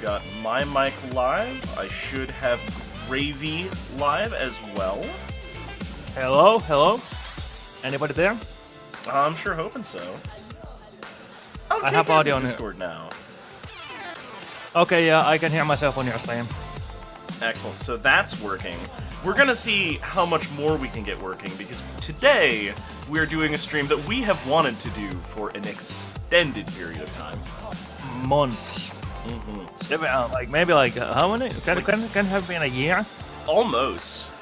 got my mic live. I should have Gravy live as well. Hello, hello. Anybody there? I'm sure hoping so. Oh, I have audio on Discord now. Okay, yeah, I can hear myself on your stream. Excellent. So that's working. We're gonna see how much more we can get working because today we're doing a stream that we have wanted to do for an extended period of time. Months. Like maybe like how many? Can have been a year? Almost.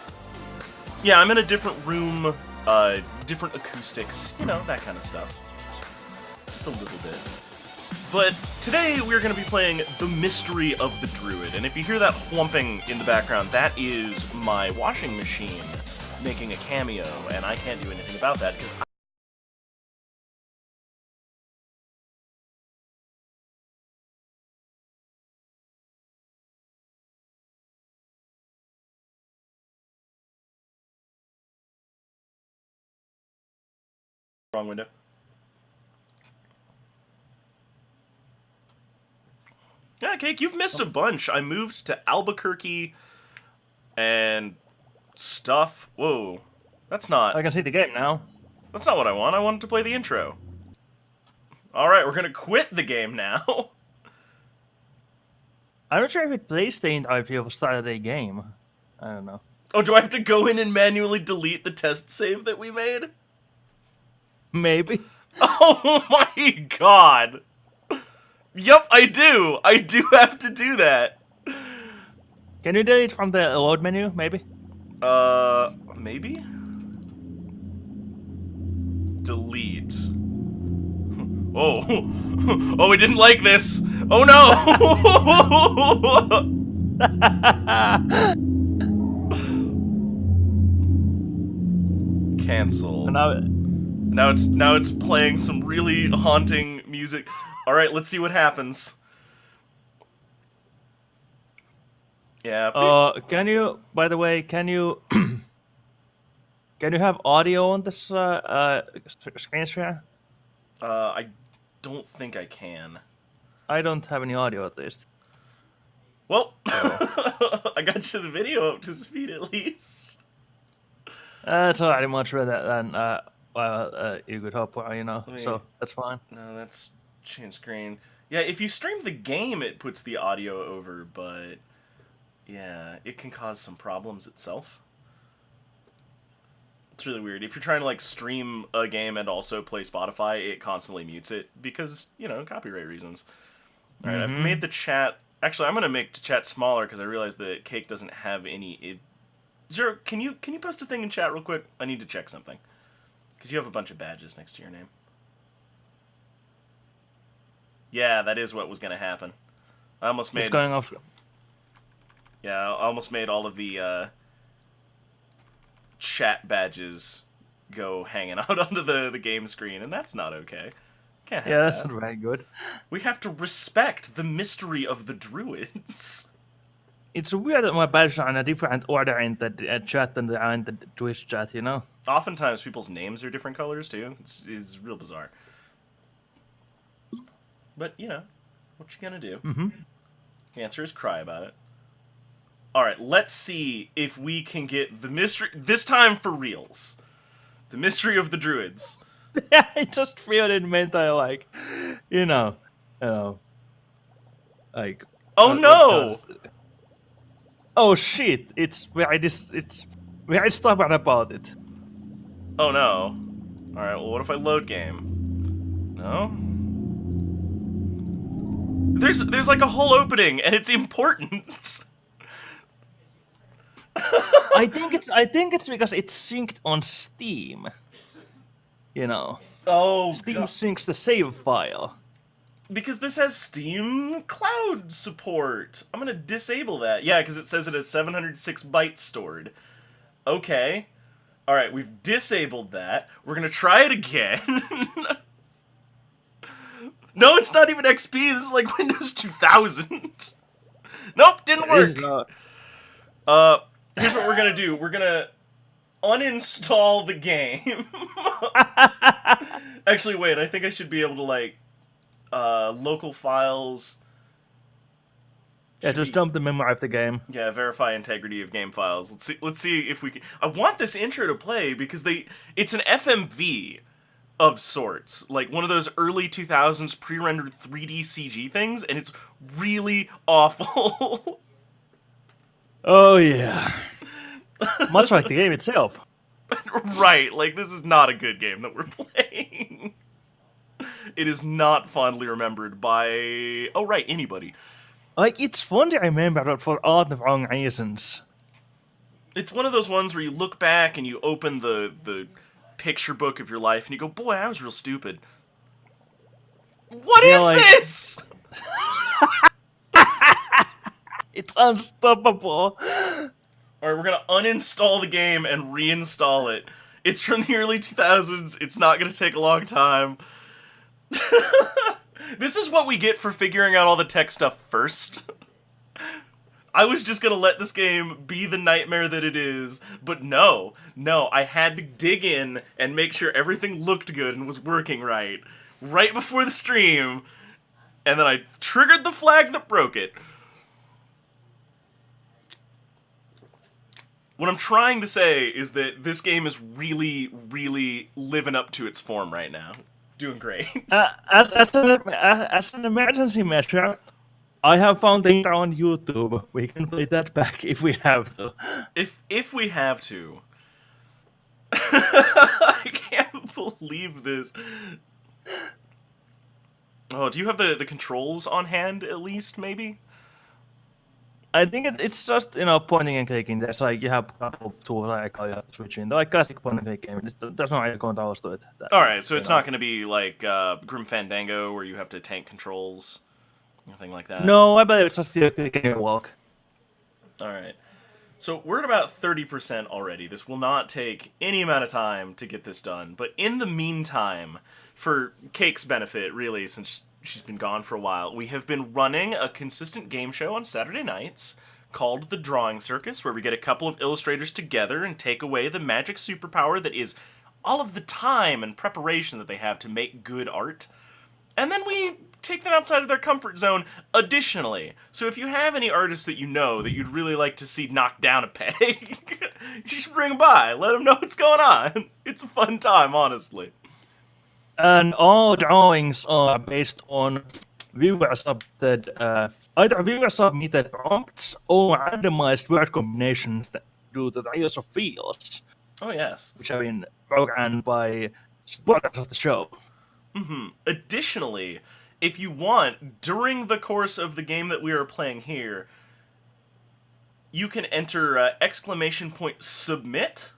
Yeah, I'm in a different room, different acoustics, you know, that kind of stuff. Just a little bit. But today we're going to be playing The Mystery of the Druid, and if you hear that whumping in the background, that is my washing machine making a cameo, and I can't do anything about that because wrong window. Yeah, Cake, you've missed a bunch. I moved to Albuquerque and stuff. Whoa. That's not... I can see the game now. That's not what I want. I wanted to play the intro. Alright, we're gonna quit the game now. I'm not sure if it plays the entire view of a Saturday game. I don't know. Oh, do I have to go in and manually delete the test save that we made? Maybe. Oh my god! Yup, I do! I do have to do that! Can you delete from the load menu, maybe? Maybe? Delete. Oh. Oh, we didn't like this! Oh no! Cancel. Now it's playing some really haunting music. Alright, let's see what happens. Yeah. Can you, by the way, can you have audio on this screen share? I don't think I can. I don't have any audio at least. Well, I got you the video up to speed at least. It's already much better than you could hope for, you know, so that's fine. No, that's change screen. Yeah, if you stream the game, it puts the audio over, but yeah, it can cause some problems itself. It's really weird. If you're trying to, like, stream a game and also play Spotify, it constantly mutes it because, you know, copyright reasons. Alright, I've made the chat... Actually, I'm going to make the chat smaller because I realize that Cake doesn't have any... Zero, can you post a thing in chat real quick? I need to check something. Because you have a bunch of badges next to your name. Yeah, that is what was going to happen. I almost made... It's going off. Yeah, I almost made all of the chat badges go hanging out onto the game screen, and that's not okay. Can't have that's that. not very good. We have to respect the mystery of the Druids. It's weird that my badges are in a different order in the chat than they are in the Twitch chat, you know? Oftentimes people's names are different colors, too. It's real bizarre. But, you know, what you gonna do? The answer is cry about it. Alright, let's see if we can get the mystery... This time for reals. The mystery of the Druids. I just feel it meant like, you know, like... Oh no! Oh shit, it's very stubborn about it. Oh no. Alright, well what if I load game? No? There's like a whole opening, and it's important. I think it's because it's synced on Steam. You know. Oh, Steam God. syncs the save file. Because this has Steam Cloud support. I'm gonna disable that. Yeah, because it says it has 706 bytes stored. Okay. Alright, we've disabled that. We're gonna try it again. No, it's not even XP. This is like Windows 2000. Nope, didn't work. Here's what we're gonna do. We're gonna uninstall the game. Actually, wait. I think I should be able to, like, local files. Yeah, just dump the memory of the game. Yeah, verify integrity of game files. Let's see if we can. I want this intro to play because it's an FMV of sorts, like one of those early 2000s pre-rendered 3D CG things, and it's really awful. Oh yeah. Much like the game itself. Right, like this is not a good game that we're playing. It is not fondly remembered by anybody. Like, it's fun to remember, but for all the wrong reasons. It's one of those ones where you look back and you open the picture book of your life and you go, boy, I was real stupid. What is this? It's unstoppable. Alright, we're gonna uninstall the game and reinstall it. It's from the early 2000s. It's not gonna take a long time. This is what we get for figuring out all the tech stuff first. I was just gonna let this game be the nightmare that it is, but no, I had to dig in and make sure everything looked good and was working right before the stream, and then I triggered the flag that broke it. What I'm trying to say is that this game is really, really living up to its form right now. Doing great. As an emergency measure, I have found data on YouTube. We can play that back if we have to. If we have to. I can't believe this. Oh, do you have the controls on hand at least, maybe? I think it's just, pointing and clicking. There's like, you have a couple of tools like you have to switch in. Like classic point and click game. There's no really controls to it. Alright, so it's not going to be like Grim Fandango where you have to tank controls, anything like that? No, I believe it's just the click and walk. Alright. So we're at about 30% already. This will not take any amount of time to get this done. But in the meantime, for Cake's benefit, really, since she's been gone for a while, we have been running a consistent game show on Saturday nights called The Drawing Circus, where we get a couple of illustrators together and take away the magic superpower that is all of the time and preparation that they have to make good art. And then we take them outside of their comfort zone additionally. So if you have any artists that you know that you'd really like to see knock down a peg, just bring them by, let them know what's going on. It's a fun time, honestly. And all drawings are based on either viewer-submitted prompts or randomized word combinations that due to the use of fields. Oh, yes. Which have been programmed by supporters of the show. Mm-hmm. Additionally, if you want, during the course of the game that we are playing here, you can enter !submit,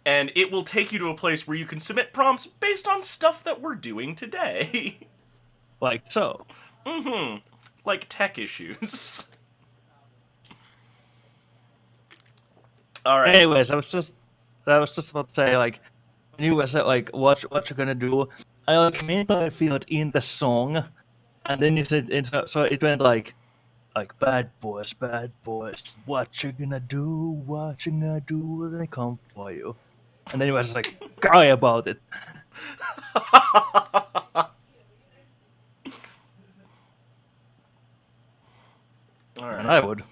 and it will take you to a place where you can submit prompts based on stuff that we're doing today. Like so. Mm-hmm. Like tech issues. Alright. Anyways, I was just about to say, like, when you said, like, what you're gonna do, I mentally felt in the song, and then you said, so it went like bad boys, what you gonna do when they come for you? And then he was like, cry about it. Alright. And I would.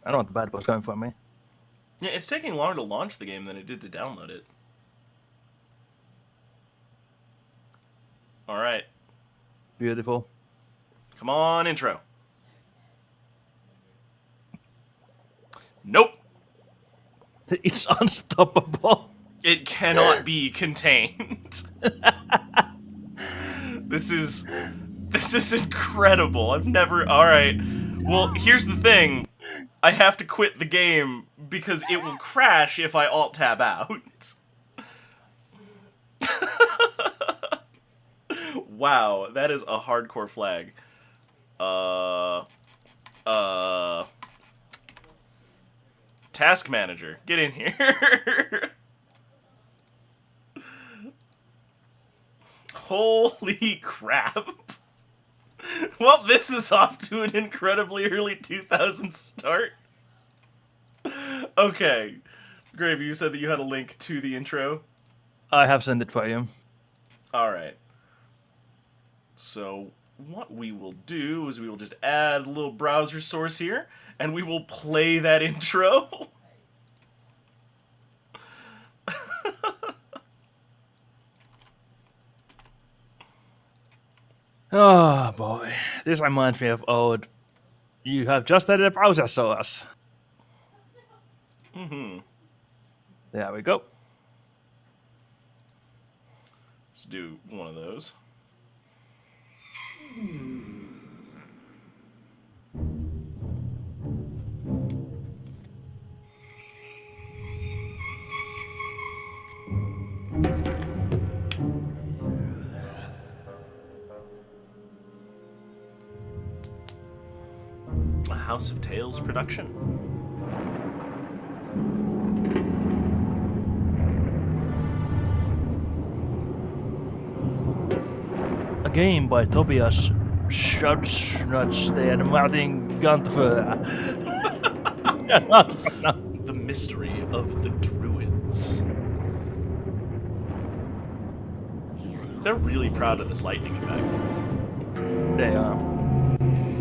I don't want the bad boys coming for me. Yeah, it's taking longer to launch the game than it did to download it. Alright. Beautiful. Come on, intro. Nope. It's unstoppable. It cannot be contained. This is incredible. I've never... Alright. Well, here's the thing. I have to quit the game because it will crash if I alt-tab out. Wow, that is a hardcore flag. Task manager, get in here. Holy crap. Well, this is off to an incredibly early 2000s start. Okay. Gravy, you said that you had a link to the intro? I have sent it for you. Alright. So, what we will do is we will just add a little browser source here, and we will play that intro. Oh boy, this reminds me of old. You have just added a browser source. Mm-hmm. There we go. Let's do one of those. A House of Tales production. A game by Tobias Schutznutz and Martin Gantfer. The Mystery of the Druids. They're really proud of this lightning effect. They are.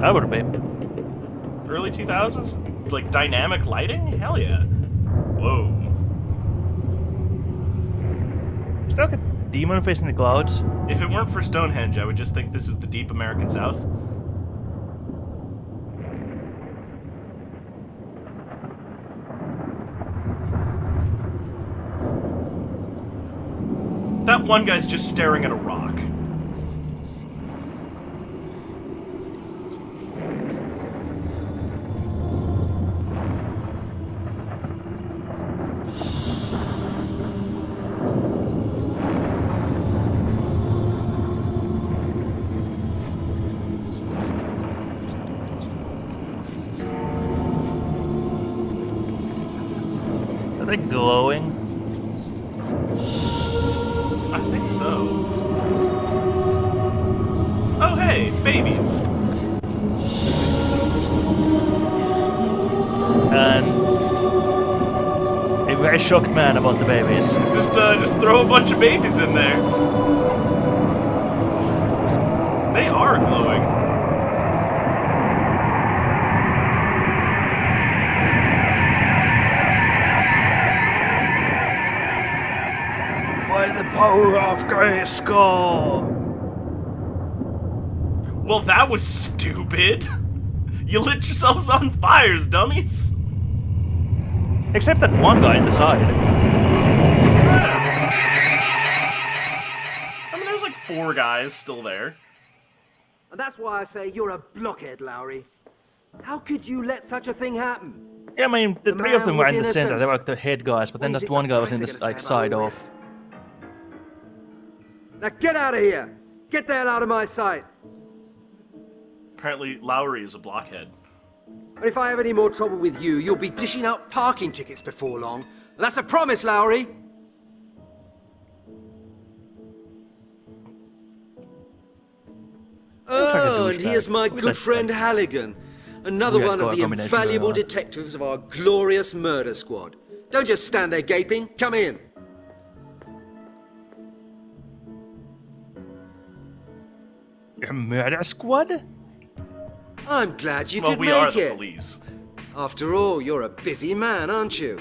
I would be. Early 2000s? Like dynamic lighting? Hell yeah. Whoa. Still like a demon face in the clouds. If it weren't for Stonehenge, I would just think this is the deep American South. That one guy's just staring at a rock. Are they glowing? I think so. Oh hey, babies. And a very shocked man about the babies. Just throw a bunch of babies in there. They are glowing. By the power of Grayskull! Well, that was stupid. You lit yourselves on fires, dummies. Except that one guy in the side. I mean, there's like 4 guys still there. And that's why I say you're a blockhead, Lowry. How could you let such a thing happen? Yeah, I mean, the The three of them man were was in the center. innocent. They were like the head guys, but then just one guy was in this like side off. Now get out of here! Get the hell out of my sight! Apparently, Lowry is a blockhead. And if I have any more trouble with you, you'll be dishing out parking tickets before long. That's a promise, Lowry! Oh, and here's my good friend Halligan. Another Weird one of colour the combination, invaluable though. detectives of our glorious murder squad. Don't just stand there gaping. Come in. Your murder squad? I'm glad you Well, could we make are the it. police. After all, you're a busy man, aren't you?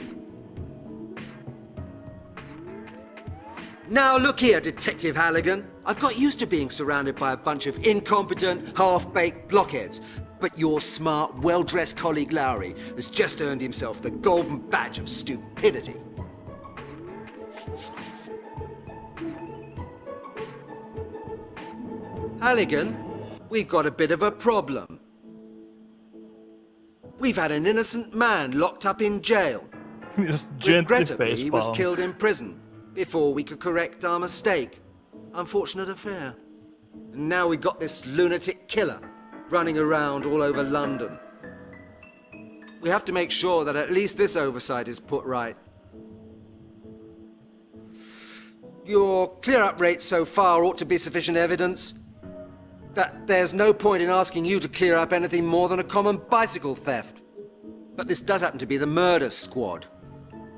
Now look here, Detective Halligan. I've got used to being surrounded by a bunch of incompetent, half-baked blockheads. But your smart, well-dressed colleague Lowry has just earned himself the golden badge of stupidity. Halligan, we've got a bit of a problem. We've had an innocent man locked up in jail. Just gently Regrettably, he was facepalm. killed in prison before we could correct our mistake. Unfortunate affair. And now we got this lunatic killer running around all over London. We have to make sure that at least this oversight is put right. Your clear-up rate so far ought to be sufficient evidence that there's no point in asking you to clear up anything more than a common bicycle theft. But this does happen to be the murder squad.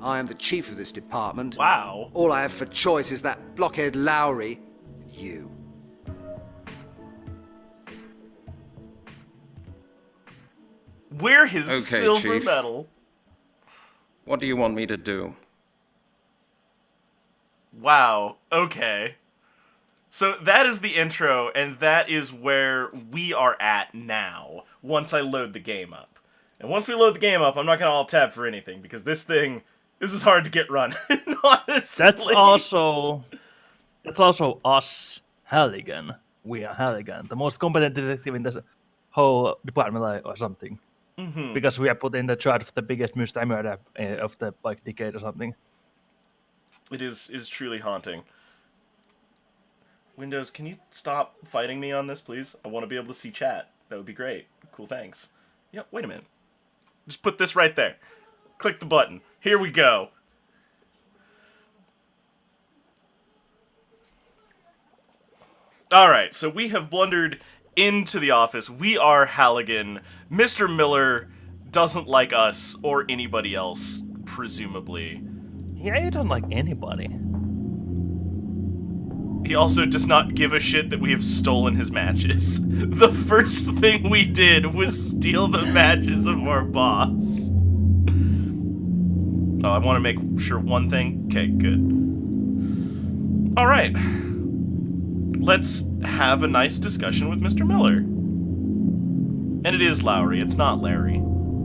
I am the chief of this department. Wow. All I have for choice is that blockhead Lowry, you. Wear his Okay, silver Chief. medal. What do you want me to do? Wow, okay. So that is the intro, and that is where we are at now, once I load the game up. And once we load the game up, I'm not gonna alt-tab for anything, because this is hard to get run, honestly. That's also us, Halligan. We are Halligan, the most competent detective in the whole department, or something. Mm-hmm. Because we are put in the charge of the biggest mystery murder of the decade or something. It is truly haunting. Windows, can you stop fighting me on this, please? I want to be able to see chat. That would be great. Cool, thanks. Yep, wait a minute. Just put this right there. Click the button. Here we go. Alright, so we have blundered into the office. We are Halligan. Mr. Miller doesn't like us or anybody else, presumably. Yeah, you don't like anybody. He also does not give a shit that we have stolen his matches. The first thing we did was steal the matches of our boss. Oh, I want to make sure one thing. Okay, good. Alright. Let's have a nice discussion with Mr. Miller. And it is Lowry, it's not Larry.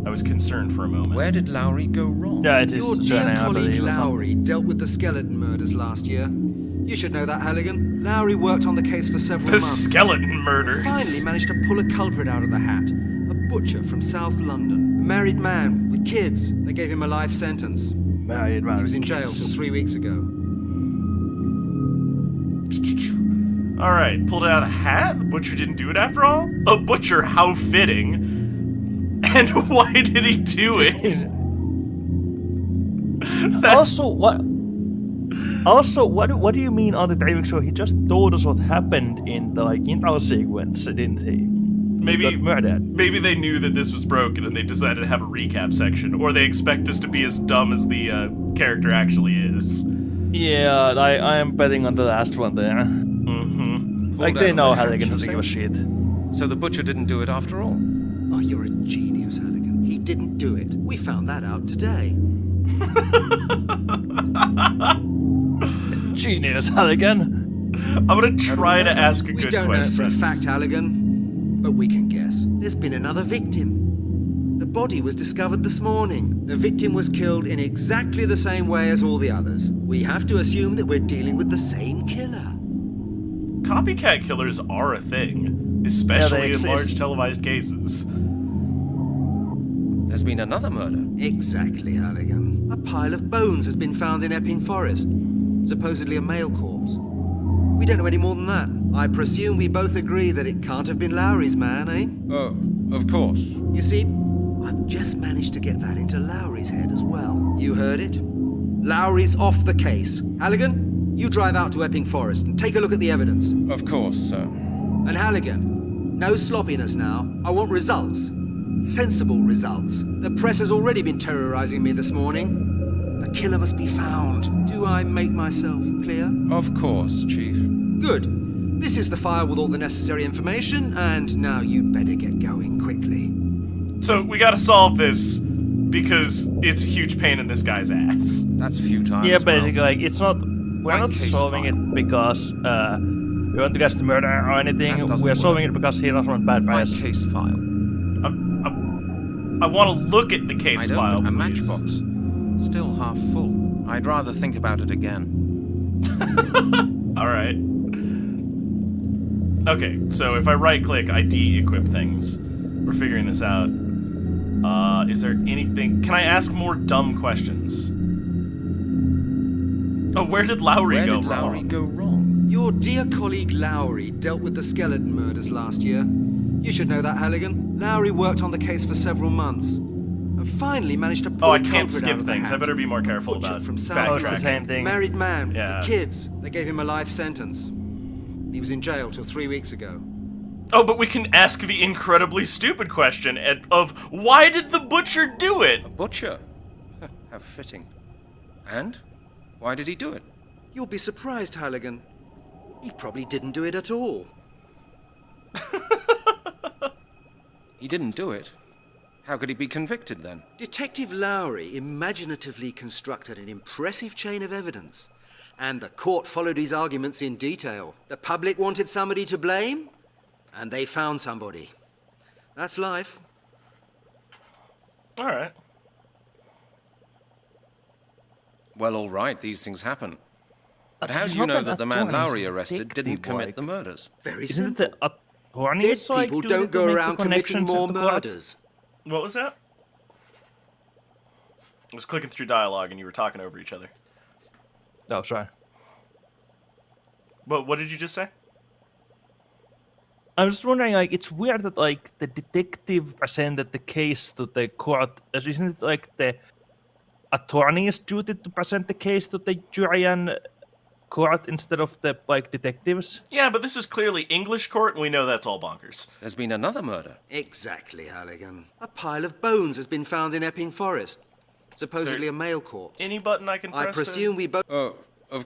I was concerned for a moment. Where did Lowry go wrong? Yeah, it is Your dear surname, I colleague believe, or something. Lowry dealt with the skeleton murders last year. You should know that, Halligan. Lowry worked on the case for several The months. skeleton murders. Finally managed to pull a culprit out of the hat. A butcher from South London. A married man with kids. They gave him a life sentence. Married man. He was in jail till 3 weeks ago. Alright, pulled it out of a hat? The butcher didn't do it after all? A butcher, how fitting. And why did he do it? That's... Also, what do you mean on the diving show? He just told us what happened in the intro sequence, didn't he? He got murdered. Maybe they knew that this was broken and they decided to have a recap section, or they expect us to be as dumb as the character actually is. Yeah, I am betting on the last one there. Mm-hmm. Like, they know Halligan doesn't give a shit. So the butcher didn't do it after all? Oh, you're a genius, Halligan. He didn't do it. We found that out today. Genius, Halligan. I'm gonna try to ask a We good don't know question. it for a fact, Halligan, but we can guess. There's been another victim. The body was discovered this morning. The victim was killed in exactly the same way as all the others. We have to assume that we're dealing with the same killer. Copycat killers are a thing, especially in exist. large televised cases. There's been another murder. Exactly, Halligan. A pile of bones has been found in Epping Forest. Supposedly a male corpse. We don't know any more than that. I presume we both agree that it can't have been Lowry's man, eh? Oh, of course. You see, I've just managed to get that into Lowry's head as well. You heard it? Lowry's off the case. Halligan, you drive out to Epping Forest and take a look at the evidence. Of course, sir. And Halligan, no sloppiness now. I want results. Sensible results. The press has already been terrorizing me this morning. The killer must be found. Do I make myself clear? Of course, Chief. Good. This is the file with all the necessary information, and now you'd better get going quickly. So we gotta solve this because it's a huge pain in this guy's ass. That's futile. Yeah, as well. basically, like, it's not. We're Right not case solving file. it because we want to catch the murderer or That anything. doesn't We're solving work. it because he doesn't want bad My press. case file. I want to look at the case I don't. file, A please. matchbox. Still half full. I'd rather think about it again. All right. Okay, so if I right-click, I de-equip things. We're figuring this out. Is there anything... Can I ask more dumb questions? Oh, where did Lowry Where go did Lowry wrong? go wrong? Your dear colleague Lowry dealt with the skeleton murders last year. You should know that, Halligan. Lowry worked on the case for several months. And finally managed to pull Oh, a I can't culprit out skip of the things. I hat. better be more careful Butcher about from South Oh, it's the backtracking. same thing. Married man Yeah. with kids. They gave him a life sentence. He was in jail till 3 weeks ago. Oh, but we can ask the incredibly stupid question of why did the butcher do it? A butcher? How fitting. And? Why did he do it? You'll be surprised, Halligan. He probably didn't do it at all. He didn't do it. How could he be convicted then? Detective Lowry imaginatively constructed an impressive chain of evidence, and the court followed his arguments in detail. The public wanted somebody to blame, and they found somebody. That's life. All right. Well, all right, these things happen. But how He's do you not know an that the man attorney, he's Lowry a arrested didn't detective, commit like. the murders? Very Isn't it simple. the Dead attorneys like people doing don't it to go make the around committing connections more at the court? murders. What was that? I was clicking through dialogue and you were talking over each other. Oh, sorry. What did you just say? I was just wondering, like, it's weird that, like, the detective presented the case to the court. Isn't it, like, the attorney's duty to present the case to the jury and court instead of the, like, detectives? Yeah, but this is clearly English court, and we know that's all bonkers. There's been another murder. Exactly, Halligan. A pile of bones has been found in Epping Forest. Supposedly a male corpse. Any button I can press? I presume we both... Oh,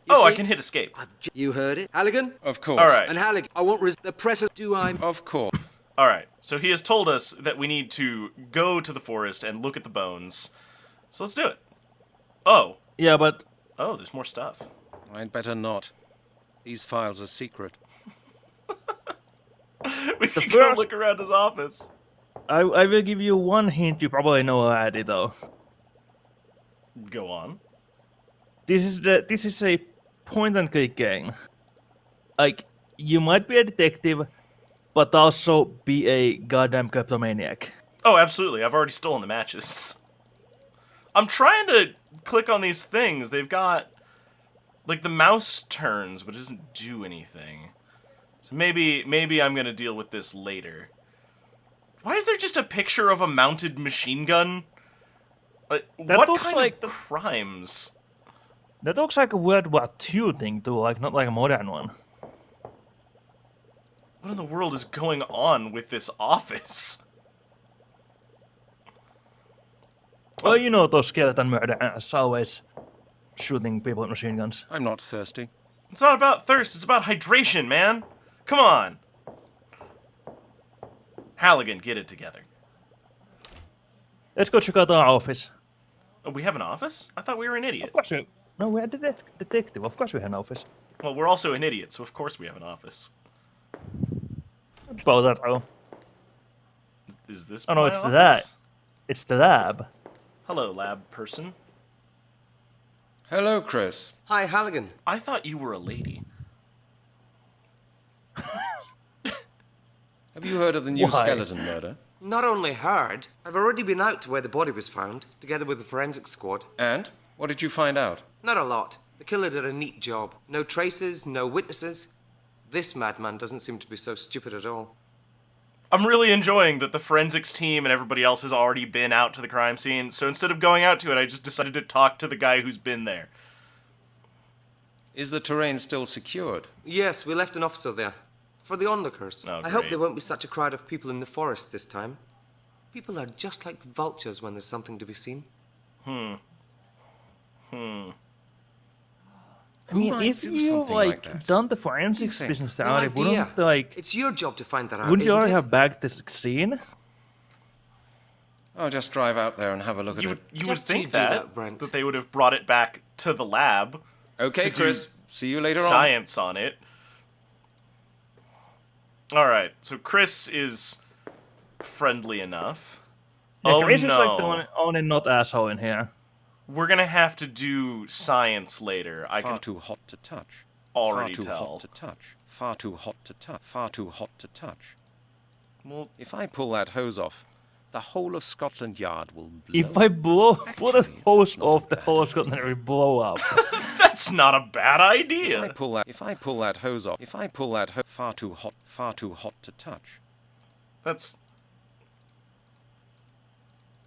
I see? can hit escape. You heard it? Halligan? of course. All right. And Halligan, I want the pressers do I'm... Of course. All right. So he has told us that we need to go to the forest and look at the bones. So let's do it. Oh. Yeah, but Oh, there's more stuff. I'd better not. These files are secret. We can go first- look around his office. I will give you one hint you probably know already, though. Go on. This is a point-and-click game. Like, you might be a detective, but also be a goddamn kleptomaniac. Oh, absolutely. I've already stolen the matches. I'm trying to click on these things. They've got, like, the mouse turns, but it doesn't do anything. So maybe I'm gonna deal with this later. Why is there just a picture of a mounted machine gun? Like, That what looks kind like of the- crimes? That looks like a World War II thing, too, like, not like a modern one. What in the world is going on with this office? Well, you know those skeleton murderers always shooting people with machine guns. I'm not thirsty. It's not about thirst, it's about hydration, man. Come on. Halligan, get it together. Let's go check out our office. Oh, we have an office? I thought we were an idiot. Of course we... No, we're a detective. Of course we have an office. Well, we're also an idiot, so of course we have an office. About that, though. Is this Oh, no, my it's office? that. It's the lab. Hello, lab person. Hello, Chris. Hi, Halligan. I thought you were a lady. Have you heard of the new Why? skeleton murder? Not only heard, I've already been out to where the body was found, together with the forensic squad. And? What did you find out? Not a lot. The killer did a neat job. No traces, no witnesses. This madman doesn't seem to be so stupid at all. I'm really enjoying that the forensics team and everybody else has already been out to the crime scene, so instead of going out to it, I just decided to talk to the guy who's been there. Is the terrain still secured? Yes, we left an officer there. For the onlookers. Oh, I hope great. there won't be such a crowd of people in the forest this time. People are just like vultures when there's something to be seen. I Who mean, might if do you, something like like, that? done the forensics think? business No already, idea. wouldn't, like... It's your job to find that out, Wouldn't you isn't already it? have bagged this scene? I'll just drive out there and have a look at You it. would Just think you do that, that, Brent. that they would have brought it back to the lab, Okay, to do Chris. See you later on. science on it. Alright, so Chris is friendly enough. Yeah, Oh Chris no. is like the only not asshole in here. We're gonna have to do science later. I Far can too hot to touch. already Far too tell. hot to touch. Far too hot to touch. Far too hot to touch. Well, If I pull that hose off, the whole of Scotland Yard will blow. If I pull the Actually, hose not off, the bad. hose gonna will blow up. that's not a bad If I idea. pull that hose off, far too hot to touch. That's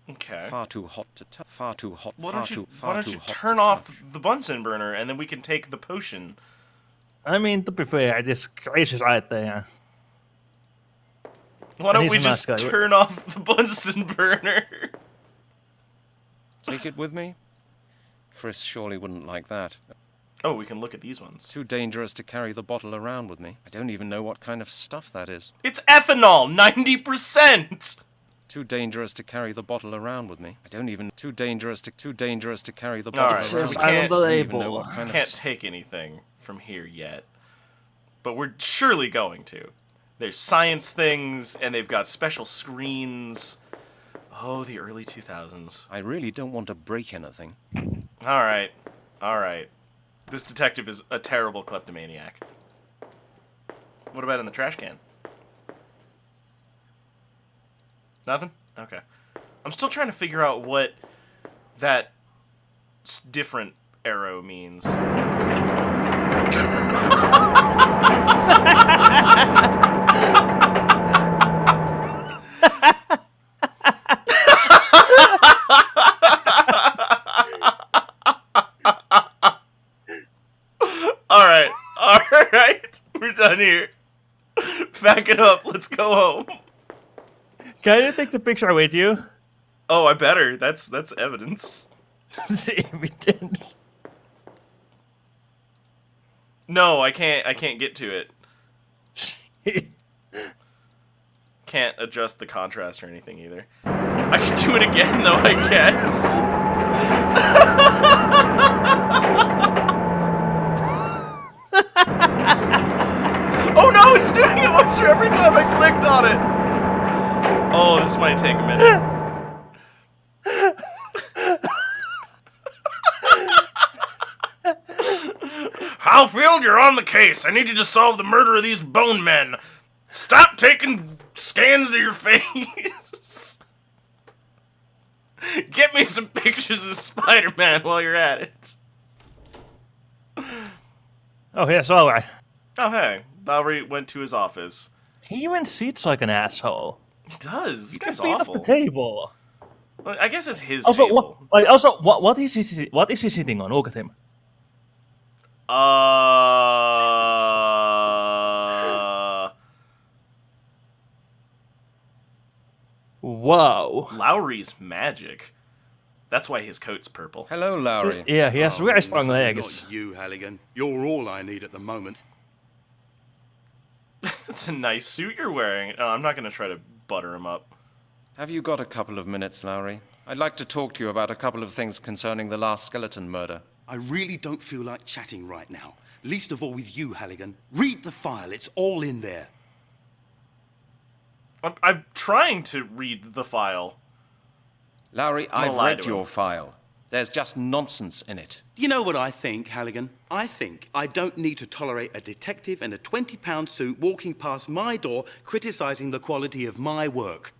okay. Far too hot to touch. Far too hot. Why far don't you too, why far don't too you hot turn to off touch. the Bunsen burner and then we can take the potion. I mean, to be fair, this Chris is right there. Why don't he's we a nice just guy. turn off the Bunsen burner? Take it with me? Chris surely wouldn't like that. Oh, we can look at these ones. Too dangerous to carry the bottle around with me. I don't even know what kind of stuff that is. It's ethanol, 90%. Too dangerous to carry the bottle around with me. I don't even... Too dangerous to carry the All bottle right, around. so Says we I'm can't, the I don't even know label. what kind of... can't take anything from here yet. But we're surely going to. There's science things, and they've got special screens. Oh, the early 2000s. I really don't want to break anything. All right. This detective is a terrible kleptomaniac. What about in the trash can? Nothing? Okay. I'm still trying to figure out what that different arrow means. Alright. We're done here. Pack it up. Let's go home. Can you take the picture with you? Oh, I better. That's evidence. The evidence. No, I can't get to it. Can't adjust the contrast or anything either. I can do it again though, I guess. Oh no, it's doing it once for every time I clicked on it. Oh, this might take a minute. Halfield, you're on the case. I need you to solve the murder of these bone men. Stop taking scans of your face. Get me some pictures of Spider-Man while you're at it. Oh, yes, alright. Oh, hey. Lowry went to his office. He even sits like an asshole. He does. This guy's Feet off awful. the table. Well, I guess it's his Also, table. what is he sitting on? Look at him. Wow. Lowry's magic. That's why his coat's purple. Hello, Lowry. Yeah, he has very strong legs. Not you, Halligan. You're all I need at the moment. That's a nice suit you're wearing. Oh, I'm not going to try to butter him up. Have you got a couple of minutes, Lowry? I'd like to talk to you about a couple of things concerning the last skeleton murder. I really don't feel like chatting right now. Least of all with you, Halligan. Read the file. It's all in there. I'm trying to read the file. Lowry, I've lie read to your him. file. There's just nonsense in it. Do you know what I think, Halligan? I think I don't need to tolerate a detective in a £20 suit walking past my door criticising the quality of my work.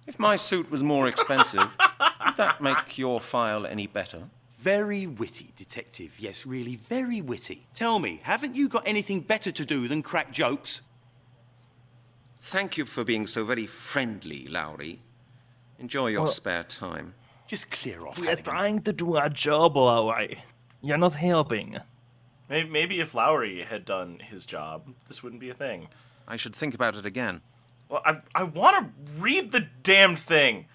If my suit was more expensive, would that make your file any better? Very witty, detective. Yes, really, very witty. Tell me, haven't you got anything better to do than crack jokes? Thank you for being so very friendly, Lowry. Enjoy your spare time. Just clear off, We're Halligan. trying to do our job, alright. You're not helping. Maybe if Lowry had done his job, this wouldn't be a thing. I should think about it again. Well, I want to read the damned thing.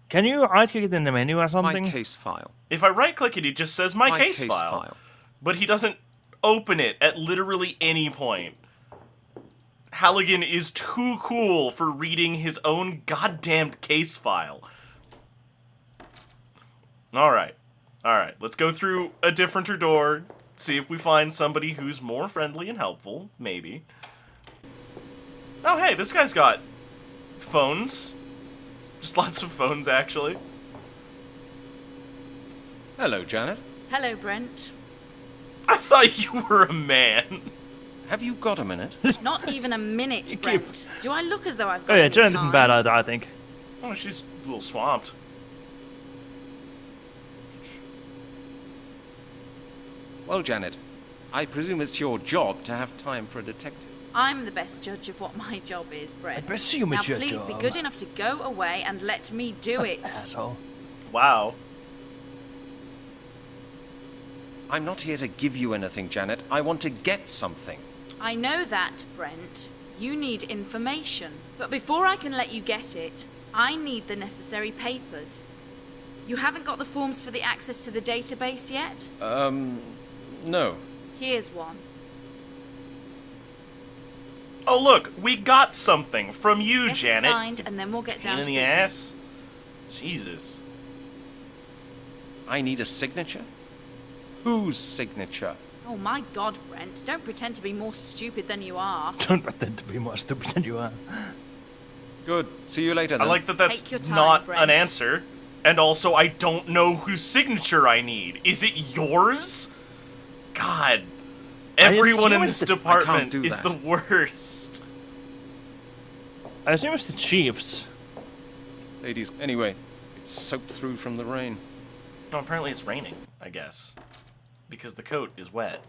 Can you right-click it in the menu or something? My case file. If I right-click it, it just says my, My case, case file. file. But he doesn't open it at literally any point. Halligan is too cool for reading his own goddamned case file. Alright. Alright, let's go through a different door, see if we find somebody who's more friendly and helpful, maybe. Oh hey, this guy's got phones. Just lots of phones, actually. Hello, Janet. Hello, Brent. I thought you were a man. Have you got a minute? Not even a minute, Brent. Do I look as though I've got Oh yeah, any Jen isn't time? bad either, I think. Oh, she's a little swamped. Well, Janet, I presume it's your job to have time for a detective. I'm the best judge of what my job is, Brent. presume now it's your please be job. good enough to go away and let me do it. Asshole. Wow. I'm not here to give you anything, Janet. I want to get something. I know that, Brent. You need information. But before I can let you get it, I need the necessary papers. You haven't got the forms for the access to the database yet? No. Here's one. Oh look, we got something from you, Get it Janet. signed, and then we'll get Pain down in to the business. ass. Jesus. I need a signature? Whose signature? Oh my God, Brent! Don't pretend to be more stupid than you are. Don't pretend to be more stupid than you are. Good. See you later I then. like that that's Take your time, not Brent. an answer. And also, I don't know whose signature I need. Is it yours? God. Everyone in assume this it's the- I can't department do is that. the worst. I assume it's the Chiefs. Ladies, anyway, it's soaked through from the rain. No, apparently it's raining, I guess. Because the coat is wet.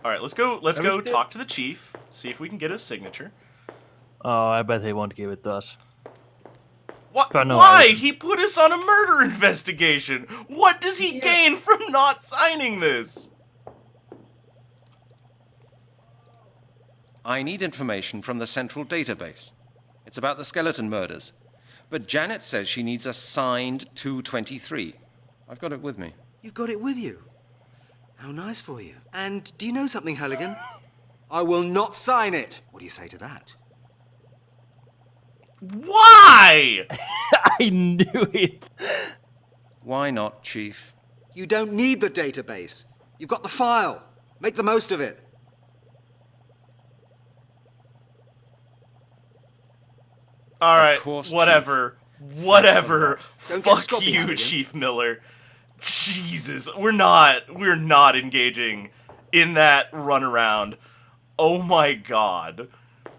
Alright, let's go still- talk to the chief, see if we can get his signature. Oh, I bet they won't give it to us. What? For no Why? reason. He put us on a murder investigation! What does he gain from not signing this? I need information from the central database. It's about the skeleton murders. But Janet says she needs a signed 223. I've got it with me. You've got it with you. How nice for you. And do you know something, Halligan? I will not sign it. What do you say to that? Why? I knew it! Why not, Chief? You don't need the database. You've got the file. Make the most of it. Alright, course, whatever. Whatever. Don't get Fuck stroppy, you, Halligan. Chief Miller. Jesus, we're not engaging in that runaround. Oh my god.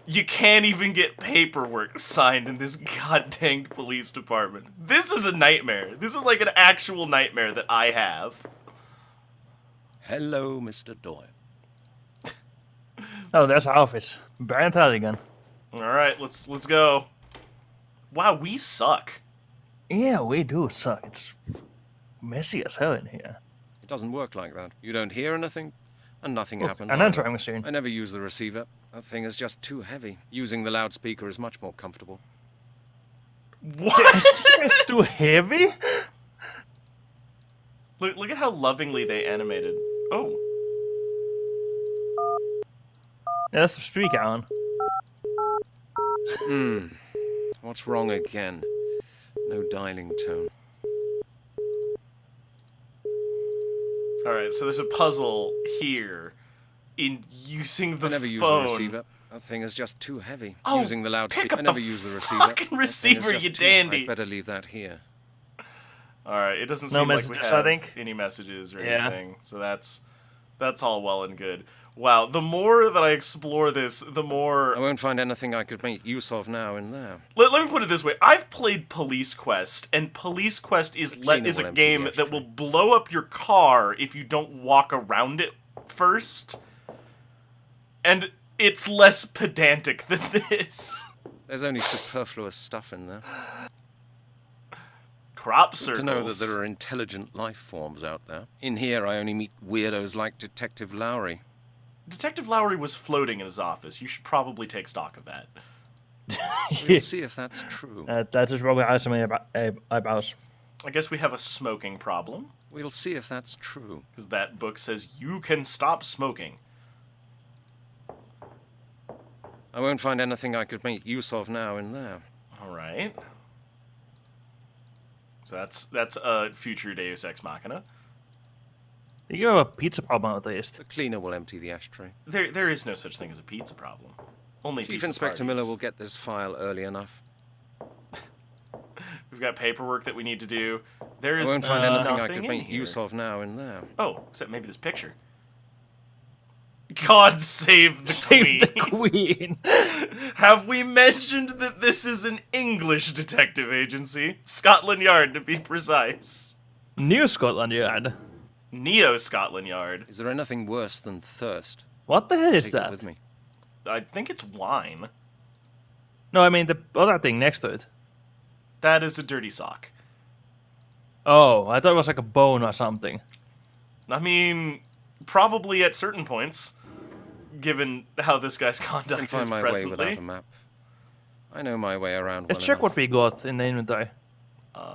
You can't even get paperwork signed in this goddamn police department. This is a nightmare. This is like an actual nightmare that I have. Hello, Mr. Doyle. Oh, there's our office. Brent Halligan. Alright, let's go. Wow, we suck. Yeah, we do suck. It's messy as hell in here. It doesn't work like that. You don't hear anything, and nothing happens. An either. answering machine. I never use the receiver. That thing is just too heavy. Using the loudspeaker is much more comfortable. What? It's too heavy? Look at how lovingly they animated. Oh. Yeah, that's the speaker on. What's wrong again? No dialing tone. Alright, so there's a puzzle here in using the I never use the phone. receiver. That thing is just too heavy. Oh, Using the loudspeaker. pick up I never the use the receiver. fucking That thing is receiver, just you too- dandy. I'd better leave that here. Alright, it doesn't No seem like we messages, have I think. any messages or Yeah. anything. So that's all well and good. Wow, the more that I explore this, the more... I won't find anything I could make use of now in there. Let me put it this way. I've played Police Quest, and Police Quest is cleaner is will a empty the game that ashtray. will blow up your car if you don't walk around it first. And it's less pedantic than this. There's only superfluous stuff in there. Crop circles. To know that there are intelligent life forms out there. In here, I only meet weirdos like Detective Lowry. Detective Lowry was floating in his office. You should probably take stock of that. We'll see if that's true. That is probably also my eyebrows. I guess we have a smoking problem, We'll see if that's true. because that book says you can stop smoking. I won't find anything I could make use of now in there. All right. So that's a future Deus Ex Machina. You have a pizza problem at least. The cleaner will empty the ashtray. There is no such thing as a pizza problem. Only Chief pizza Inspector parties. Miller will get this file early enough. We've got paperwork that we need to do. There I is won't find anything I nothing could in make here. use of now in there. Oh, except maybe this picture. God save the queen. Save the queen! Have we mentioned that this is an English detective agency? Scotland Yard, to be precise. New Scotland Yard. Neo Scotland Yard. Is there anything worse than thirst? What the hell is Take that? it with me. I think it's wine. No, I mean the other thing next to it. That is a dirty sock. Oh, I thought it was like a bone or something. I mean, probably at certain points, given how this guy's I can conduct find is my way presently. without a map. I know my way around well Let's check enough. what we got in the inventory.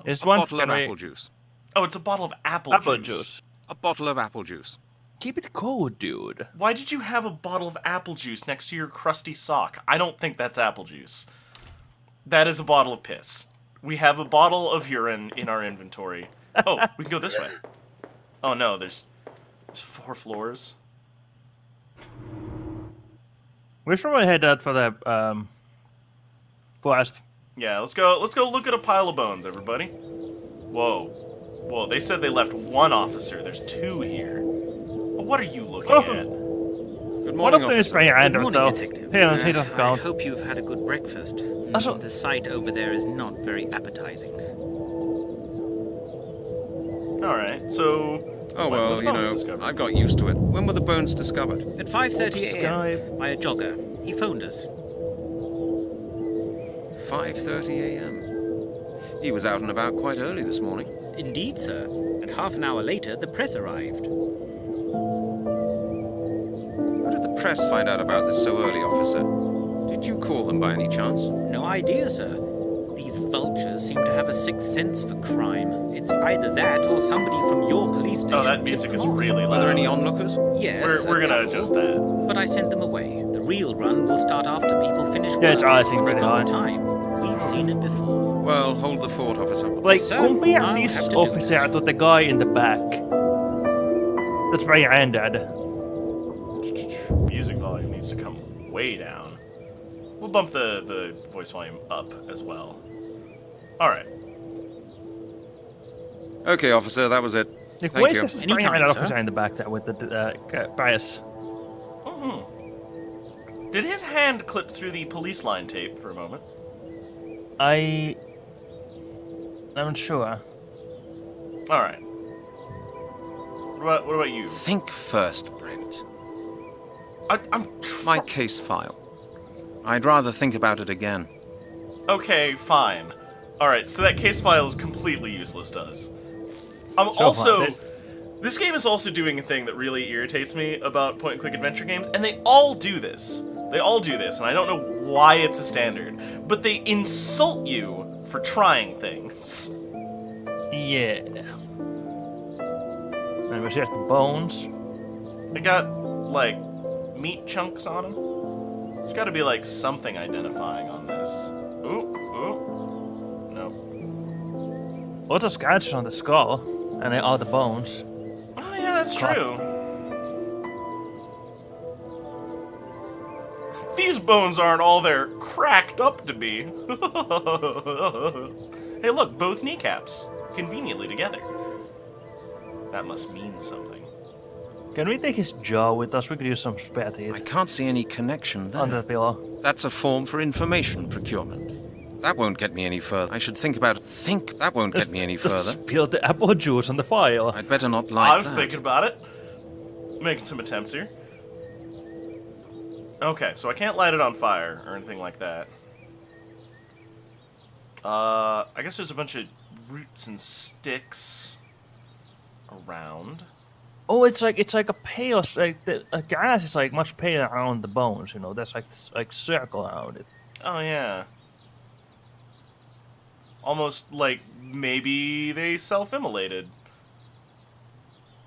Is A one bottle of can we- apple juice. Oh, it's a bottle of apple apple juice. A bottle of apple juice. keep it cold, dude. Why did you have a bottle of apple juice next to your crusty sock? I don't think that's apple juice. That is a bottle of piss. We have a bottle of urine in our inventory. Oh, we can go this way. Oh no, there's 4 floors. We should probably head out for the forest. Yeah, let's go look at a pile of bones, everybody. Whoa, they said they left 1 officer. There's 2 here. What are you looking at? Good One morning, of them is officer. very Good random, morning, though. Detective. He doesn't I count. hope you've had a good breakfast. Also- The sight over there is not very appetizing. Alright, so... Oh, when were well, the you bones know, discovered? I've got used to it. When were the bones discovered? At 5:30 Sky- a.m. by a jogger. He phoned us. 5:30 a.m. He was out and about quite early this morning. Indeed, sir. And half an hour later, the press arrived. How did the press find out about this so early, officer? Did you call them by any chance? No idea, sir. These vultures seem to have a sixth sense for crime. It's either that or somebody from your police station. Oh, that tipped music them is off. really Were loud. there any onlookers? Yes. We're a gonna couple. adjust that. But I sent them away. The real run will start after people finish work. Yeah, it's icing when they've pretty got the high. time. We've seen it before. Well, hold the fort, officer. Like, Sir, compare I'll this have to do officer that. to the guy in the back. That's very random. Music volume needs to come way down. We'll bump the voice volume up as well. Alright. Okay, officer, that was it. Like, Thank where's you. this very Anytime, random sir. officer in the back there with the bias? Did his hand clip through the police line tape for a moment? I'm not sure. Alright. What about you? Think first, Brent. I'm My case file. I'd rather think about it again. Okay, fine. Alright, so that case file is completely useless to us. So Also, far, this game is also doing a thing that really irritates me about point-and-click adventure games, and they all do this. They all do this, and I don't know why it's a standard, but they insult you for trying things. Yeah. And it was just the bones. They got, like, meat chunks on them. There's gotta be, like, something identifying on this. Ooh. No. Lots of scratches on the skull, and then all the bones. Oh, yeah, that's Cracked. true. These bones aren't all they're cracked up to be. Hey, look, both kneecaps. Conveniently together. That must mean something. Can we take his jaw with us? We could use some spare I teeth can't see any connection under the there. pillow. That's a form for information procurement. That won't get me any further. I should think about it. That won't get me any Just further. spill the apple juice on the file. I'd better not like I was that. thinking about it. Making some attempts here. Okay, so I can't light it on fire or anything like that. I guess there's a bunch of roots and sticks around. Oh, it's like a pale, like the grass is like much paler around the bones. You know, there's like this like circle around it. Oh yeah. Almost like maybe they self-immolated.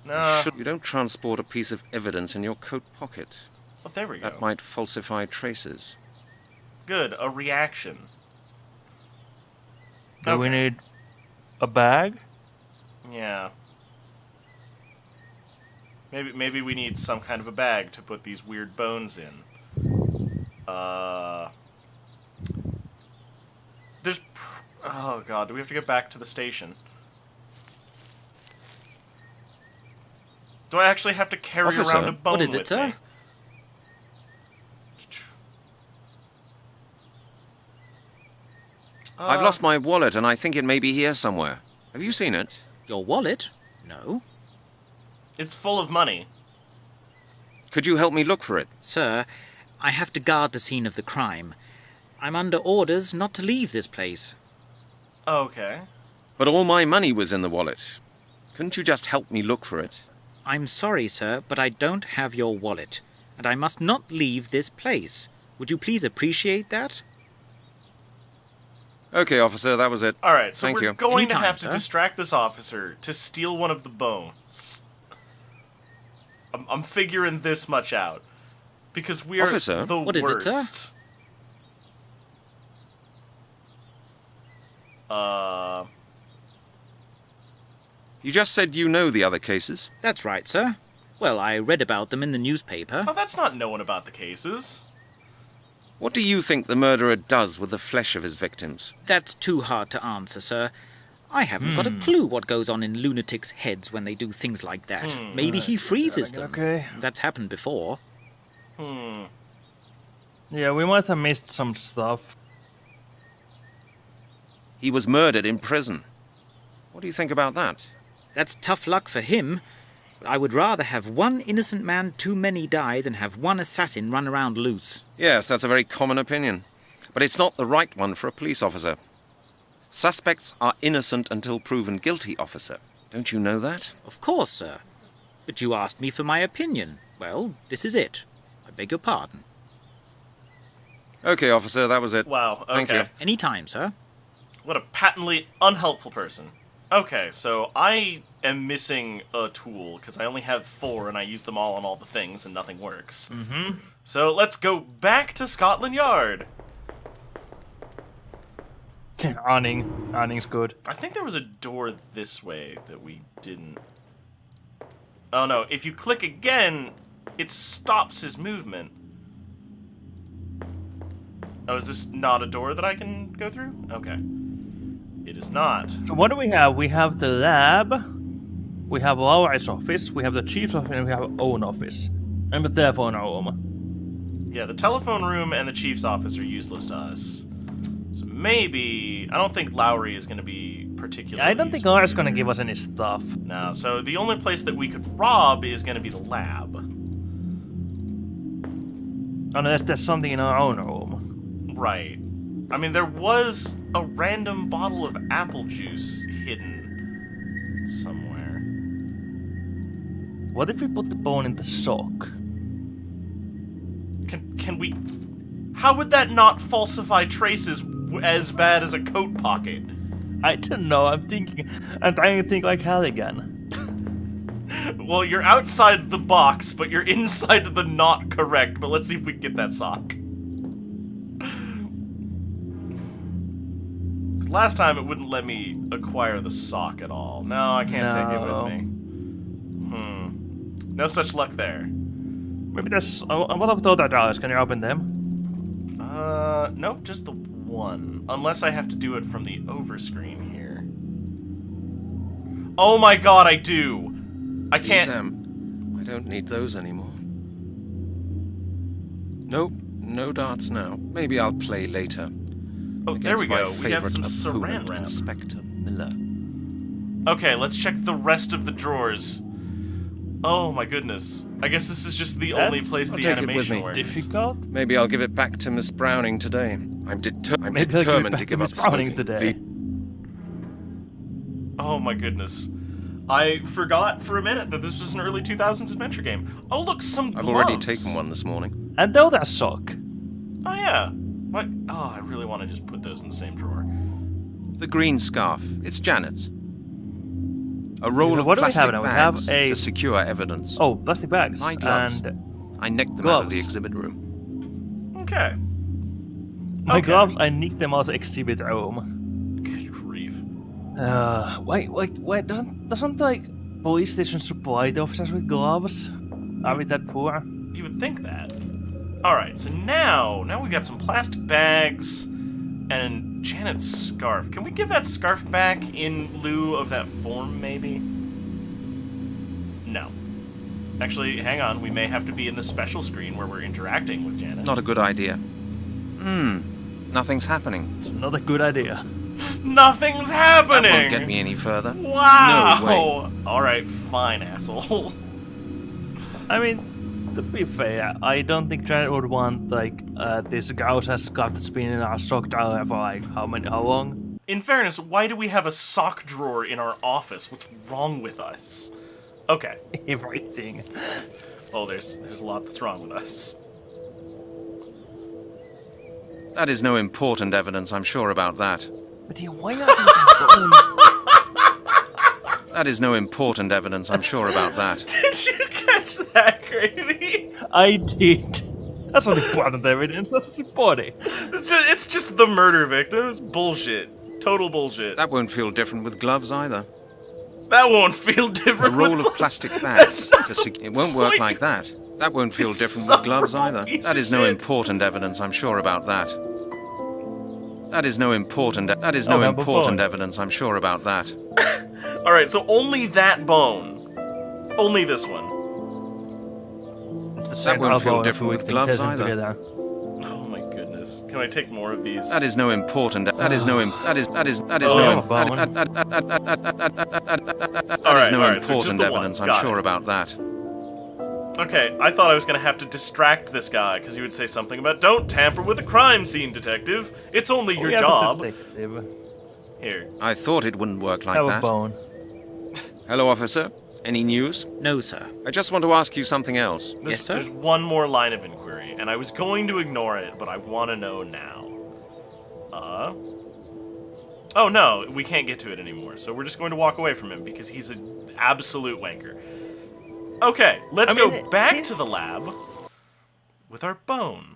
Nah. You don't transport a piece of evidence in your coat pocket. Oh, there we go. That might falsify traces. Good, a reaction. Do we Okay. need a bag? Yeah. Maybe we need some kind of a bag to put these weird bones in. Oh god, do we have to get back to the station? Do I actually have to carry Officer, around a bone What is it, with sir? me? I've lost my wallet and I think it may be here somewhere. Have you seen it? Your wallet? No. It's full of money. Could you help me look for it? Sir, I have to guard the scene of the crime. I'm under orders not to leave this place. Okay. But all my money was in the wallet. Couldn't you just help me look for it? I'm sorry, sir, but I don't have your wallet, and I must not leave this place. Would you please appreciate that? Okay, officer, that was it. Alright, so Thank we're you. going to Anytime, have to sir. distract this officer to steal one of the bones. I'm figuring this much out. Because we're Officer? the What is it, worst. sir? You just said you know the other cases. That's right, sir. Well, I read about them in the newspaper. Oh, that's not knowing about the cases. What do you think the murderer does with the flesh of his victims? That's too hard to answer, sir. I haven't got a clue what goes on in lunatics' heads when they do things like that. Maybe he freezes them. Okay. That's happened before. Yeah, we might have missed some stuff. He was murdered in prison. What do you think about that? That's tough luck for him. I would rather have one innocent man too many die than have one assassin run around loose. Yes, that's a very common opinion. But it's not the right one for a police officer. Suspects are innocent until proven guilty, officer. Don't you know that? Of course, sir. But you asked me for my opinion. Well, this is it. I beg your pardon. Okay, officer, that was it. Wow, okay. Thank you. Any time, sir. What a patently unhelpful person. Okay, so I am missing a tool, because I only have 4 and I use them all on all the things and nothing works. So let's go back to Scotland Yard. Awning's good. I think there was a door this way that we didn't... Oh no, if you click again, it stops his movement. Oh, is this not a door that I can go through? Okay. It is not. So what do we have? We have the lab, we have Laura's office, we have the chief's office, and we have our own office. And the telephone room. Yeah, the telephone room and the chief's office are useless to us. So maybe... I don't think Lowry is going to be particularly I don't think useful. Laura's gonna give us any stuff. No, so the only place that we could rob is going to be the lab. Unless there's something in our own room. Right. I mean, there was a random bottle of apple juice hidden somewhere. What if we put the bone in the sock? Can we... How would that not falsify traces as bad as a coat pocket? I don't know, I'm trying to think like Halligan. Well, you're outside the box, but you're inside the not correct, but let's see if we can get that sock. 'Cause last time it wouldn't let me acquire the sock at all. No, I can't take it with me. No such luck there. Maybe there's... what of the other dollars? Can you open them? Nope, just the one. Unless I have to do it from the overscreen here. Oh my god, I do! I can't... Leave them. I don't need those anymore. Nope, no darts now. Maybe I'll play later. Oh, there we Against my go. We have some favourite saran opponent, wrap. Inspector Miller. Okay, let's check the rest of the drawers. Oh my goodness. I guess this is just the only That's- place I'll the take it with animation me. works. Difficult? Maybe I'll give it back to Miss Browning today. I'm Maybe I'll give it determined back to to give up Miss Browning smoking. today. Oh my goodness. I forgot for a minute that this was an early 2000s adventure game. Oh look, some gloves. I've already taken one this morning. And though that sock. Oh yeah. What? Oh, I really want to just put those in the same drawer. The green scarf. It's Janet's. A roll So of what do we plastic have now? We have bags a- to secure evidence. Oh, plastic bags. My gloves. And I nicked them out of the gloves. exhibit room. Okay. my Okay. gloves, I nicked them out of exhibit room. Good grief. Wait, doesn't like police station supply the officers with gloves? Are we that poor? You would think that. Alright, so now we got some plastic bags and Janet's scarf. Can we give that scarf back in lieu of that form, maybe? No. Actually, hang on, we may have to be in the special screen where we're interacting with Janet. Not a good idea. Nothing's happening. It's not a good idea. Nothing's That happening! won't get me any further. Wow! No way. Alright, fine, asshole. I mean, to be fair, I don't think Janet would want like this Gauss scarf that's been in our sock drawer for like how long? In fairness, why do we have a sock drawer in our office? What's wrong with us? Okay. Everything. Oh, there's a lot that's wrong with us. That is no important evidence, I'm sure about that. But yeah, why are these bones? That is no important evidence, I'm sure about that. Did you catch that, Gravy? I did. That's not important evidence. That's his body. It's just the murder victim. It's bullshit. Total bullshit. That won't feel different with gloves either. That won't feel different. A roll with of gloves. plastic bags. That's not It won't work point. like that. That won't feel It's different with gloves insufferable either. piece That of is no shit. important evidence, I'm sure about that. That is no important bone. evidence, I'm sure about that. All right, so only that bone. Only this one. It's the same won't feel elbow different and with we gloves them either. together. Oh my goodness. Can I take more of these? That is no important. That is no. That is Oh. no. That is All no right, so just important the evidence. one. I'm Got sure it. about that. Okay, I thought I was gonna have to distract this guy because he would say something about "Don't tamper with a crime scene, detective. It's only your Yeah, job." but detective. Here. I thought it wouldn't work like Have a that. bone. Hello, officer. Any news? No, sir. I just want to ask you something else. Yes, sir? There's one more line of inquiry, and I was going to ignore it, but I want to know now. Oh no, we can't get to it anymore, so we're just going to walk away from him because he's an absolute wanker. Okay, let's go back to the lab with our bone.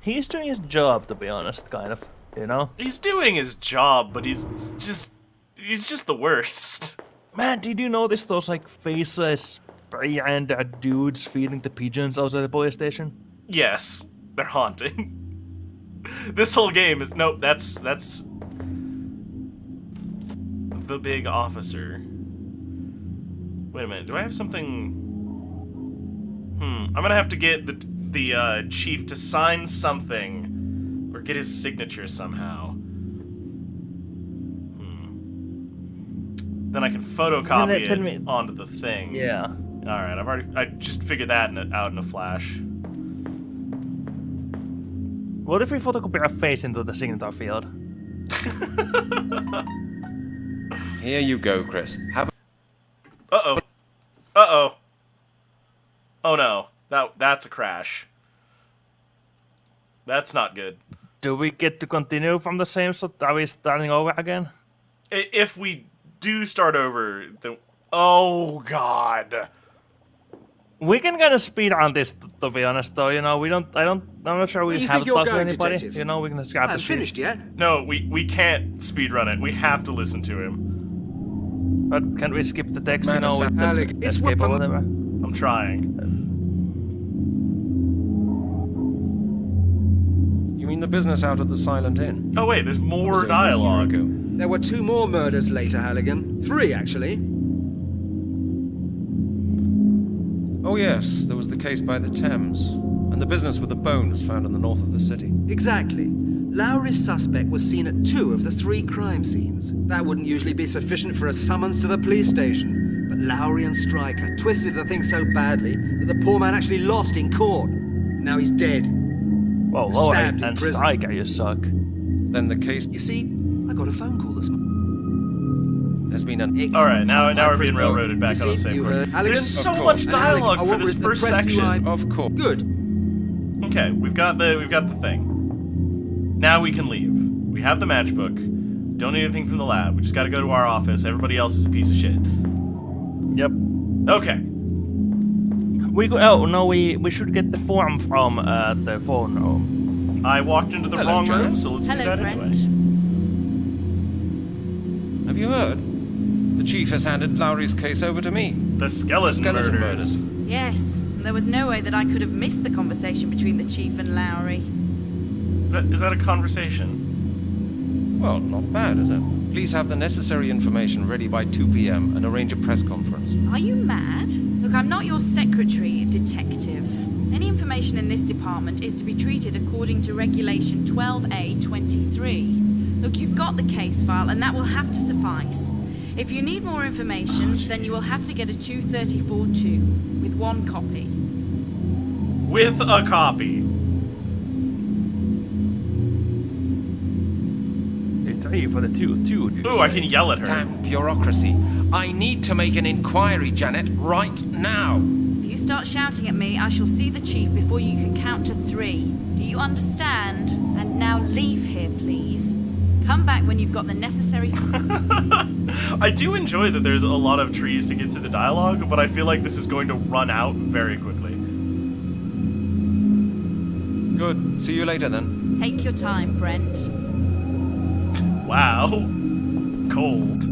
He's doing his job, to be honest, kind of. You know? He's doing his job, but he's just the worst. Man, did you notice those like faceless spray-and dudes feeding the pigeons outside the police station? Yes, they're haunting. This whole game is nope. That's the big officer. Wait a minute. Do I have something? I'm gonna have to get the chief to sign something or get his signature somehow. Then I can photocopy it onto the thing. Yeah. All right. I just figured that out in a flash. What if we photocopy our face into the signature field? Here you go, Chris. Have. Uh oh. Oh no. That's a crash. That's not good. Do we get to continue from the same spot? Are we starting over again? If we do start over, then oh god. We can kind of speed on this, to be honest. Though you know, I'm not sure we Where you have think to you're talk to going, anybody. detective? You know, we can just have to I'm see. finished yet. No, we can't speedrun it. We have to listen to him. But can we skip the text? You Man, know, with the Alec, it's escape or what- whatever. I'm trying. You mean the business out at the Silent Inn? Oh wait, there's It was more over a year dialogue. ago. There were 2 more murders later, Halligan. 3, actually. Oh yes, there was the case by the Thames, and the business with the bones found in the north of the city. Exactly. Lowry's suspect was seen at 2 of the 3 crime scenes. That wouldn't usually be sufficient for a summons to the police station. But Lowry and Stryker twisted the thing so badly that the poor man actually lost in court. Now he's dead. Whoa, Was Lord, stabbed in and prison. Stryker, you suck. Then the case. You see, I got a phone call this morning. There's been an. All right, now we're being Chris Bone. railroaded back You on the see, same you course. heard Halligan? There's so Of much course. dialogue I for want this the first press to section. line- Of course. Good. Okay, we've got the thing. Now we can leave. We have the matchbook. Don't need anything from the lab. We just got to go to our office. Everybody else is a piece of shit. Yep. Okay. We should get the form from the phone room. I walked into the Hello, wrong Janet. room, so let's do Hello, that Brent. anyway. Have you heard? The chief has handed Lowry's case over to me. The skeleton murders. Yes, there was no way that I could have missed the conversation between the chief and Lowry. Is that a conversation? Well, not bad, is it? Please have the necessary information ready by 2 p.m. and arrange a press conference. Are you mad? Look, I'm not your secretary, detective. Any information in this department is to be treated according to Regulation 12A23. Look, you've got the case file, and that will have to suffice. If you need more information, then you will have to get a 234-2 with 1 copy. With a copy. For the two. Ooh, I can yell at her. Damn bureaucracy. I need to make an inquiry, Janet, right now. If you start shouting at me, I shall see the chief before you can count to 3. Do you understand? And now leave here, please. Come back when you've got the necessary... I do enjoy that there's a lot of trees to get through the dialogue, but I feel like this is going to run out very quickly. Good. See you later, then. Take your time, Brent. Wow. Cold.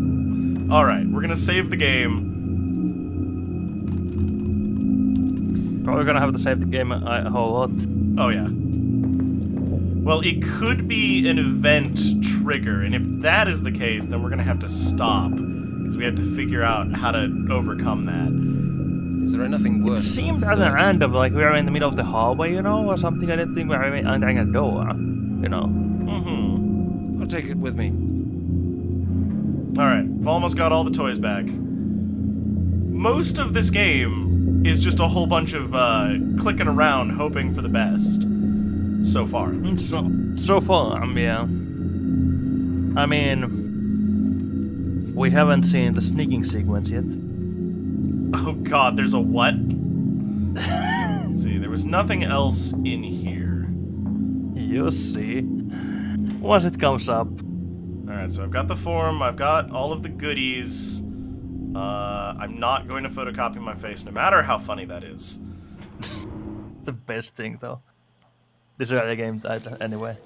Alright, we're gonna save the game. Probably gonna have to save the game a whole lot. Oh, yeah. Well, it could be an event trigger, and if that is the case, then we're gonna have to stop. Because we have to figure out how to overcome that. Is there anything It worse? seemed than rather thirst? random, like we were in the middle of the hallway, you know, or something. I didn't think we were entering a door, you know. Mm-hmm. I'll take it with me. Alright, we've almost got all the toys back. Most of this game is just a whole bunch of clicking around, hoping for the best. So far. So far, yeah. I mean, we haven't seen the sneaking sequence yet. Oh god, there's a what? Let's see, there was nothing else in here. You'll see. Once it comes up. Alright, so I've got the form, I've got all of the goodies. I'm not going to photocopy my face, no matter how funny that is. The best thing, though. This is the game title, anyway.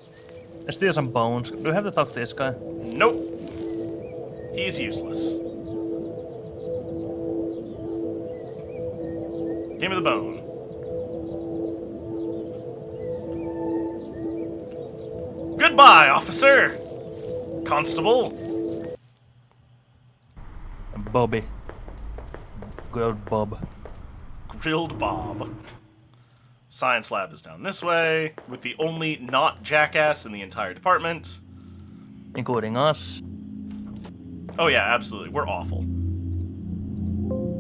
Let's steal some bones. Do we have to talk to this guy? Nope. He's useless. Give me the bone. Goodbye, officer! Constable. Bobby. Good old Bob. Grilled Bob. Science lab is down this way, with the only not jackass in the entire department. Including us. Oh yeah, absolutely. We're awful.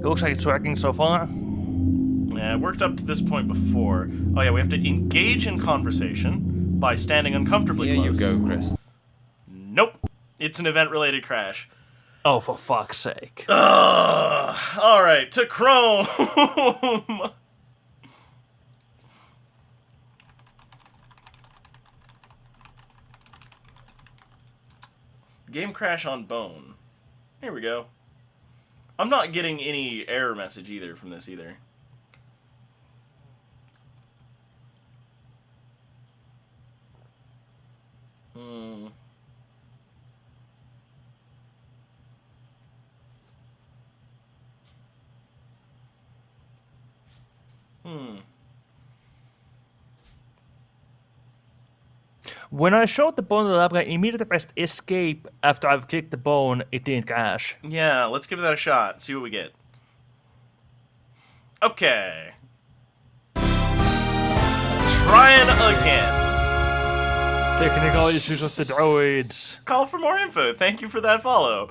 Looks like it's working so far. Yeah, it worked up to this point before. Oh yeah, we have to engage in conversation by standing uncomfortably Here close. you go, Chris. Nope. It's an event-related crash. Oh, for fuck's sake. Alright, to Chrome! Game crash on Bone. Here we go. I'm not getting any error message either from this either. When I showed the bone to the lab guy, I immediately pressed escape after I've clicked the bone, it didn't crash. Yeah, let's give that a shot. See what we get. Okay. Trying again. Technical issues with the droids. Call for more info. Thank you for that follow.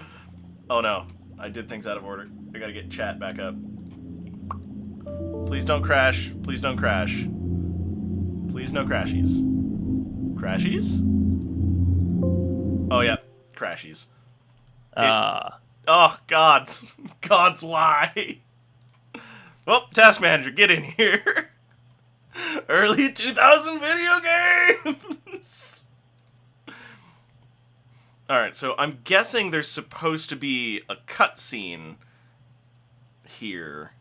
Oh no, I did things out of order. I gotta get chat back up. Please don't crash. Please don't crash. Please no crashies. Crashies? Oh yeah, crashies. Oh, gods. Gods, why? Well, Task Manager, get in here. Early 2000 video games! Alright, so I'm guessing there's supposed to be a cutscene here.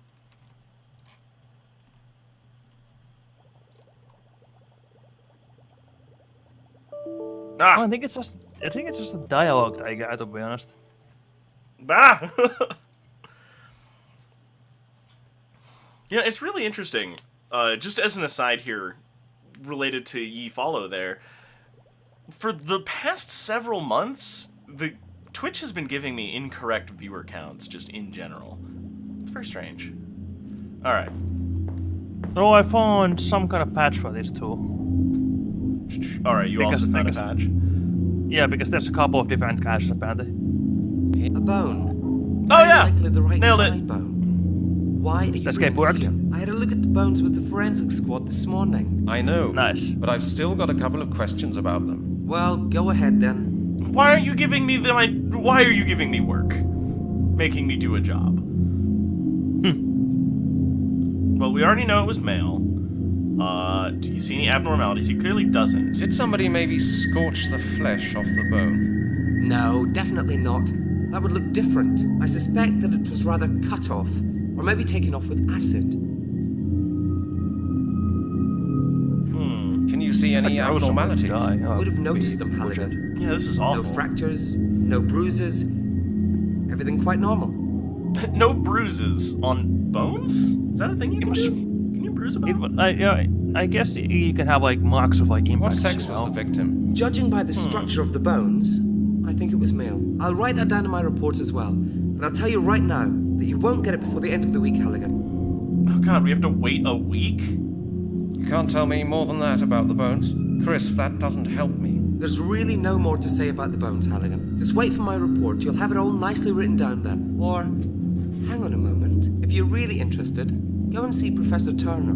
Ah! I think it's just a dialogue that I got, to be honest. Ah! Yeah, it's really interesting. Just as an aside here, related to Ye Follow there, for the past several months, the Twitch has been giving me incorrect viewer counts, just in general. It's very strange. Alright. Oh, I found some kind of patch for this too. Alright, you also found a patch? Yeah, because there's a couple of different caches apparently. A bone. Oh yeah! Likely the right Nailed it. thigh bone. Why are you Escape bringing worked. it here? I had a look at the bones with the forensic squad this morning. I know. Nice. But I've still got a couple of questions about them. Well, go ahead then. Why are you giving me why are you giving me work? Making me do a job. Well, we already know it was male. Do you see any abnormalities? He clearly doesn't. Did somebody maybe scorch the flesh off the bone? No, definitely not. That would look different. I suspect that it was rather cut off, or maybe taken off with acid. Can you see any abnormalities? I would have noticed them, Halligan. Yeah, this is No awful. fractures, no bruises, everything quite normal. No bruises on bones? Is that a thing you can do? Can you bruise a bone? I guess you can have like marks of like What impacts. sex you was know? the victim? Judging by the structure of the bones, I think it was male. I'll write that down in my report as well. But I'll tell you right now that you won't get it before the end of the week, Halligan. Oh god, we have to wait a week? You can't tell me more than that about the bones? Chris, that doesn't help me. There's really no more to say about the bones, Halligan. Just wait for my report. You'll have it all nicely written down then. Or, hang on a moment. If you're really interested, go and see Professor Turner.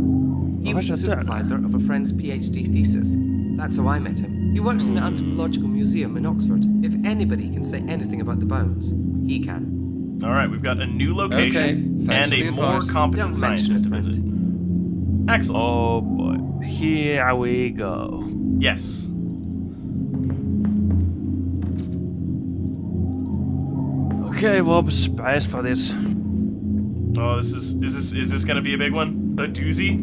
He was the Professor Turner? supervisor of a friend's PhD thesis. That's how I met him. He works in the Anthropological Museum in Oxford. If anybody can say anything about the bones, he can. Alright, we've got a new location Okay, thanks and for a the more advice. competent Don't mention scientist to it, visit. Excellent. Oh boy, here we go. Yes. Okay, Wobbs, price for this. Oh, is this gonna be a big one? A doozy?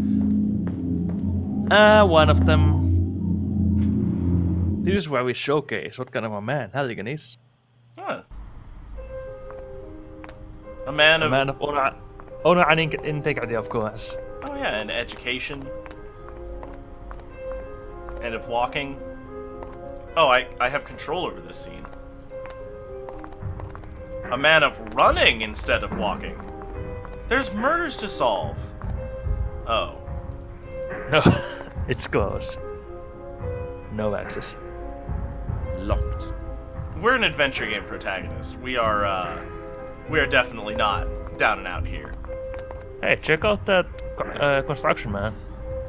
One of them. This is where we showcase what kind of a man Halligan is. Huh. A man A of... man of honor and integrity, of course. Oh yeah, and education. And of walking. Oh, I have control over this scene. A man of running instead of walking. There's murders to solve. Oh. No, it's closed. No access. Locked. We're an adventure game protagonist. We are definitely not down and out here. Hey, check out that construction, man.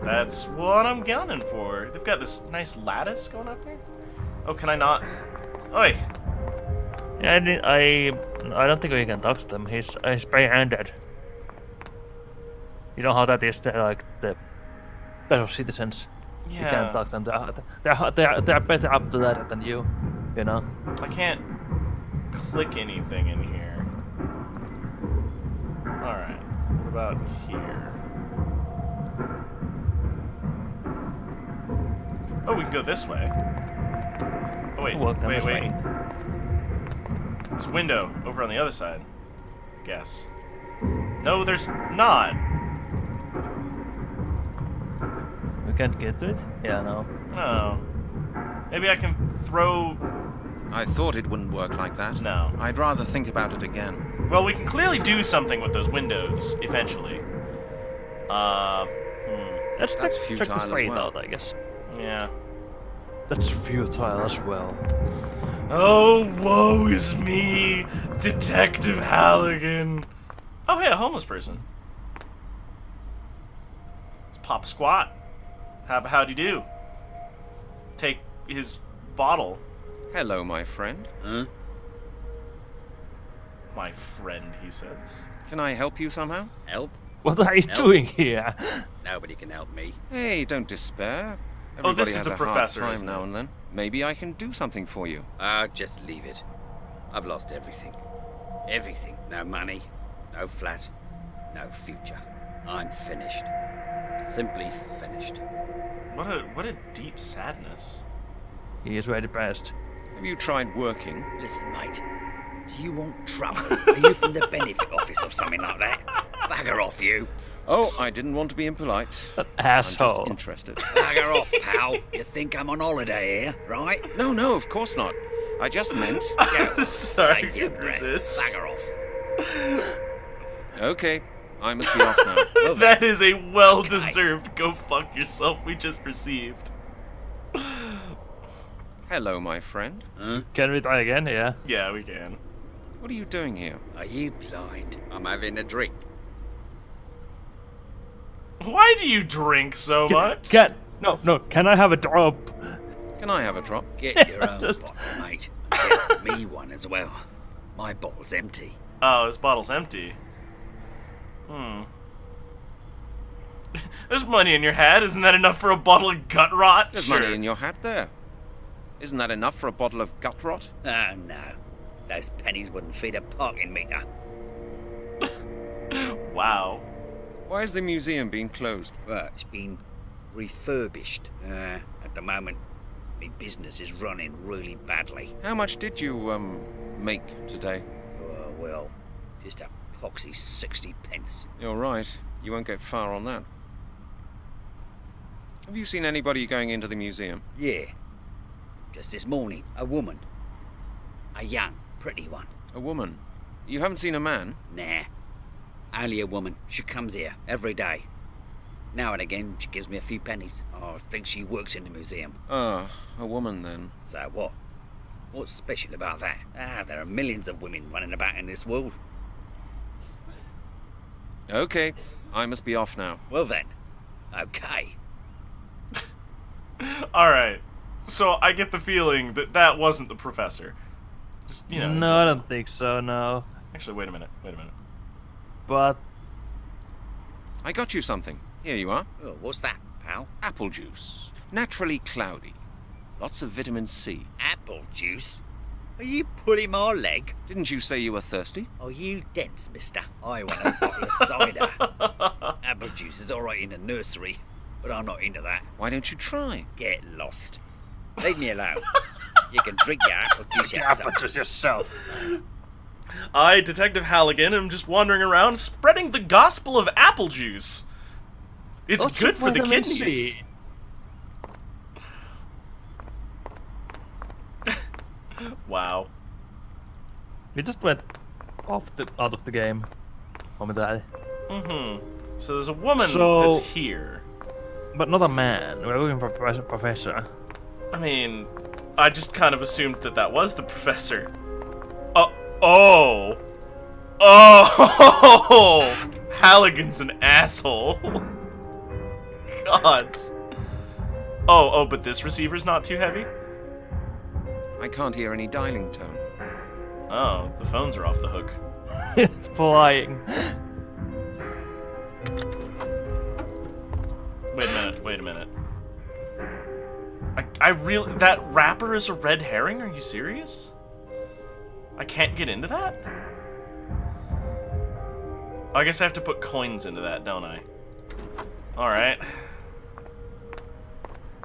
That's what I'm gunning for. They've got this nice lattice going up here. Oh, can I not? Oi! Yeah, I don't think we can talk to them. He's bare-handed. You know how that is. They're like the special citizens. You can't Yeah. talk to them. They're better up to that than you. You know. I can't click anything in here. Alright. What about here? Oh, we can go this way. Oh, wait. Walk down Wait, the wait. street. There's a window over on the other side. I guess. No, there's not. We can't get to it. Yeah, no. Oh. Maybe I can throw... I thought it wouldn't work like that. No. I'd rather think about it again. Well, we can clearly do something with those windows, eventually. Let's That's check futile the as street well. out, I guess. Yeah. That's futile as well. Oh, woe is me, Detective Halligan. Oh, hey, a homeless person. It's Pop Squat. How'd you do? Take his bottle. Hello, my friend. My friend, he says. Can I help you somehow? Help? What are you doing here? Nobody can help me. Hey, don't despair. Oh, this Everybody is has the a professor, hard isn't time now it? and then. Maybe I can do something for you. Just leave it. I've lost everything. Everything. No money, no flat, no future. I'm finished. Simply finished. What a deep sadness. He is very depressed. Have you tried working? Listen, mate. Do you want trouble? Are you from the benefit office or something like that? Bagger off, you. Oh, I didn't want to be impolite. I'm Asshole. just interested. Bagger off, pal. You think I'm on holiday here, right? No, of course not. I just meant... Go. Sorry, Save your can't breath. resist. Bagger off. Okay, I must be off now. That is a well-deserved go fuck yourself we just received. Hello, my friend. Can we try again? Yeah. Yeah, we can. What are you doing here? Are you blind? I'm having a drink. Why do you drink so much? No. Can I have a drop? Can I have a drop? Get your own Just- bottle, mate. Get me one as well. My bottle's empty. Oh, his bottle's empty. There's money in your hat. Isn't that enough for a bottle of gut rot? There's Sure. money in your hat there. Isn't that enough for a bottle of gut rot? Oh, no. Those pennies wouldn't feed a parking meter. Wow. Why is the museum being closed? Well, it's been refurbished. At the moment, my business is running really badly. How much did you, make today? Well, just a poxy 60 pence. You're right. You won't get far on that. Have you seen anybody going into the museum? Yeah. Just this morning, a woman. A young, pretty one. A woman? You haven't seen a man? Nah. Only a woman. She comes here every day. Now and again, she gives me a few pennies. I think she works in the museum. Ah, a woman then. So what? What's special about that? There are millions of women running about in this world. Okay, I must be off now. Well then, okay. Alright. So I get the feeling that that wasn't the professor. Just, you know. No, I don't think so, no. Actually, wait a minute. But I got you something. Here you are. Oh, what's that, pal? Apple juice. Naturally cloudy. Lots of vitamin C. Apple juice? Are you pulling my leg? Didn't you say you were thirsty? Are you dense, mister? I want a bottle of cider. Apple juice is alright in the nursery, but I'm not into that. Why don't you try? Get lost. Leave me alone. You can drink your apple juice yourself. I, Detective Halligan, am just wandering around spreading the gospel of apple juice. It's Lots good of for the vitamin kidneys. C. Wow. we just went out of the game. Momentarily. So there's a woman So- that's here. But not a man. We're looking for a professor. I mean, I just kind of assumed that that was the professor. Oh! Halligan's an asshole. Gods. Oh, but this receiver's not too heavy? I can't hear any dialing tone. Oh, the phones are off the hook. Flying. Wait a minute. I really... That wrapper is a red herring? Are you serious? I can't get into that? I guess I have to put coins into that, don't I? Alright.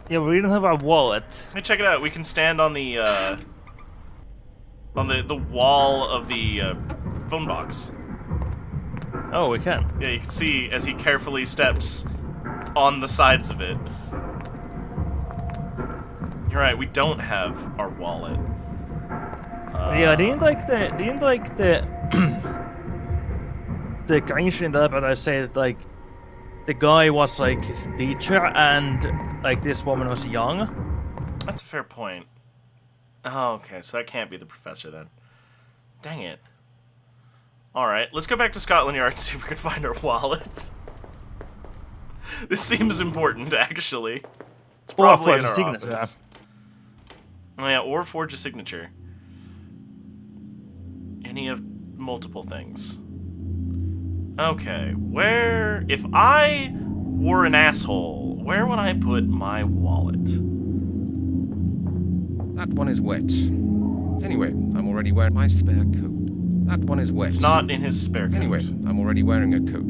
Yeah, we don't have our wallet. Hey, check it out. We can stand on the wall of the phone box. Oh, we can. Yeah, you can see as he carefully steps on the sides of it. You're right. We don't have our wallet. Yeah, didn't the the Grinch in that, but I say that like the guy was like his teacher and like this woman was young. That's a fair point. Oh, okay. So that can't be the professor then. Dang it. All right, let's go back to Scotland Yard and see if we can find our wallet. This seems important, actually. It's probably in forge a our signature. office. Oh yeah, or forge a signature. Any of multiple things. Okay, where... If I were an asshole, where would I put my wallet? That one is wet. Anyway, I'm already wearing my spare coat. That one is wet. It's not in his spare coat. Anyway, I'm already wearing a coat.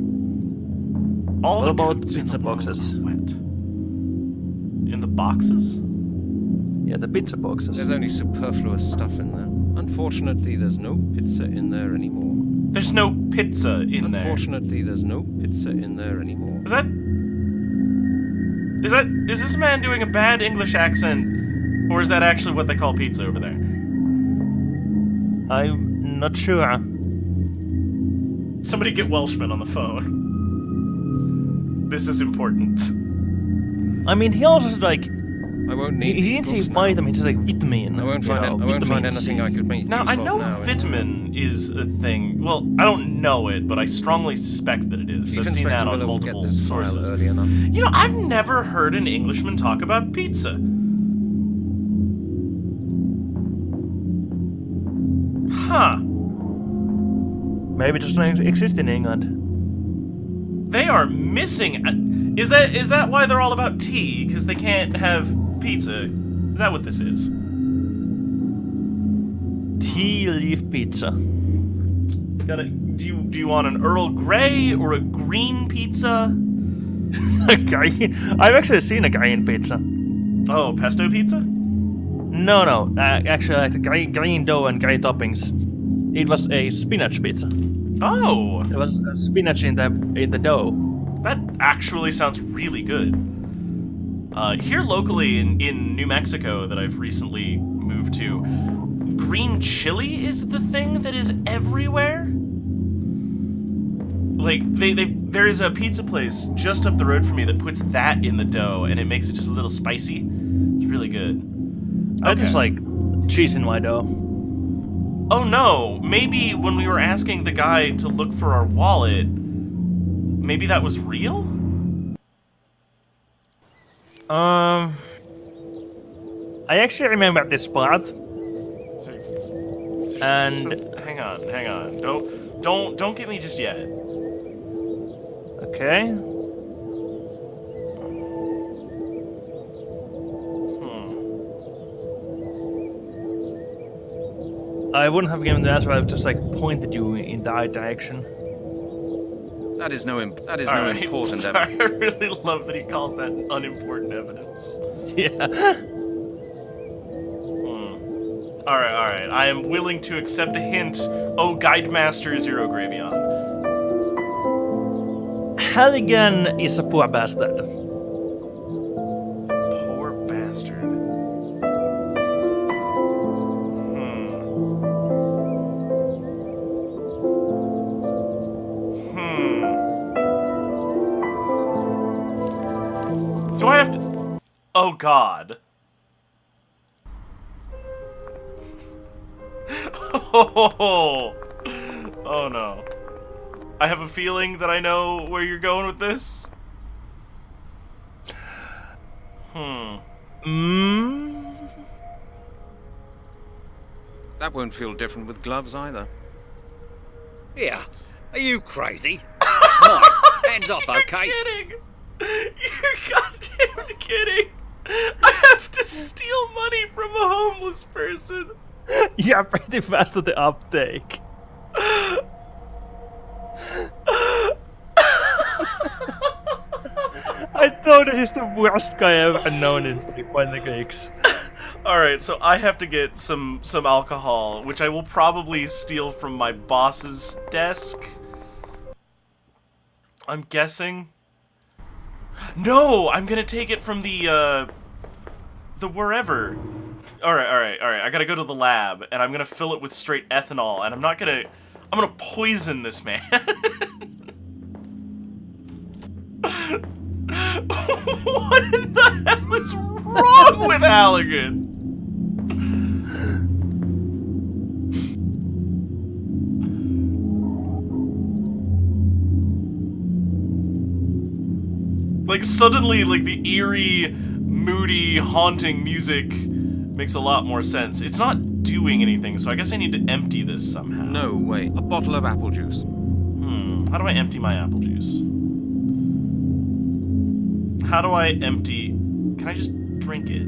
All What the about coats in pizza the world boxes? are wet. In the boxes? Yeah, the pizza boxes. There's only superfluous stuff in there. Unfortunately, there's no pizza in there anymore. There's no pizza in there. Unfortunately, there's no pizza in there anymore. Is this man doing a bad English accent, or is that actually what they call pizza over there? I'm not sure. Somebody get Welshman on the phone. This is important. I mean, he also said, like I won't he need these didn't say books vitamin, he said like vitamin. now. I won't you find know, it. I won't find vitamin anything C. I could make Now, use I of know now. vitamin is a thing. Well, I don't know it, but I strongly suspect that it is. Chief I've seen that Inspector on Miller will get multiple this file sources. early enough. You know, I've never heard an Englishman talk about pizza. Huh. Maybe it doesn't exist in England. They are missing. Is that why they're all about tea? Because they can't have pizza? Is that what this is? Tea leaf pizza. Do you want an Earl Grey or a green pizza? A guy. I've actually seen a green pizza. Oh, pesto pizza? No. Actually, like the green dough and green toppings. It was a spinach pizza. Oh, It was spinach in the dough. that actually sounds really good. Here locally in New Mexico that I've recently moved to, green chili is the thing that is everywhere. Like there is a pizza place just up the road from me that puts that in the dough and it makes it just a little spicy. It's really good. I just Okay. like cheese in my dough. Oh no, maybe when we were asking the guy to look for our wallet, maybe that was real? I actually remember this spot. Hang on. Don't get me just yet. Okay. I wouldn't have given the answer. I would just like pointed you in the right direction. That is no important Sorry, evidence. I really love that he calls that unimportant evidence. Yeah. All right. I am willing to accept a hint. Oh, Guide Master Zero Gravion. Halligan is a poor bastard. Poor bastard. Do I have to... Oh, God. Oh, no. I have a feeling that I know where you're going with this. That won't feel different with gloves either. Yeah. Are you crazy? It's mine. Hands off, okay? You're kidding! You're goddamn kidding! I have to steal money from a homeless person. Yeah, pretty fast at the uptake. I thought he's the worst guy I've ever known in Point the Cakes. Alright, so I have to get some alcohol, which I will probably steal from my boss's desk. I'm guessing. No, I'm gonna take it from the wherever. Alright, I gotta go to the lab, and I'm gonna fill it with straight ethanol, and I'm gonna poison this man. What in the hell is wrong with Halligan? Like, suddenly, like, the eerie, moody, haunting music makes a lot more sense. It's not doing anything, so I guess I need to empty this somehow. No way. A bottle of apple juice. How do I empty my apple juice? How do I empty... Can I just drink it?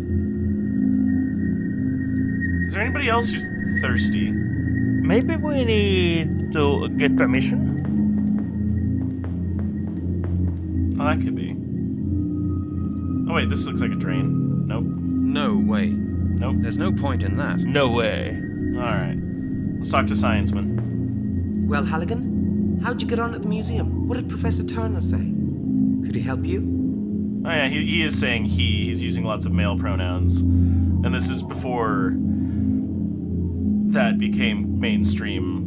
Is there anybody else who's thirsty? Maybe we need to get permission? Oh, that could be. Oh wait, this looks like a drain. Nope. No way. Nope. There's no point in that. No way. Alright. Let's talk to Scienceman. Well, Halligan, how'd you get on at the museum? What did Professor Turner say? Could he help you? Oh yeah, he is saying he. He's using lots of male pronouns. And this is before that became mainstream.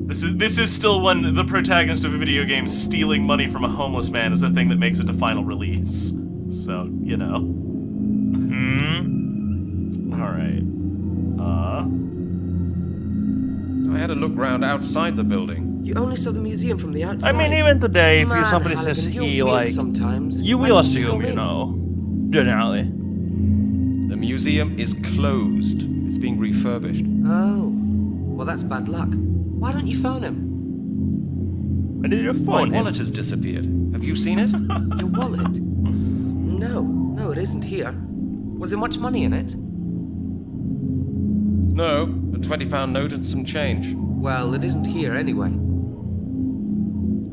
This is still when the protagonist of a video game stealing money from a homeless man is the thing that makes it to final release. So, you know. Alright. I had a look round outside the building. You only saw the museum from the outside. I mean, even today, if Man, somebody Halligan, says you're he, weird like, sometimes. you Why will didn't assume, go you in? know. Generally. The museum is closed. It's being refurbished. Oh. Well, that's bad luck. Why don't you phone him? Where did your My phone? wallet has disappeared. Have you seen it? Your wallet? No, it isn't here. Was there much money in it? No, a £20 note and some change. Well, it isn't here anyway.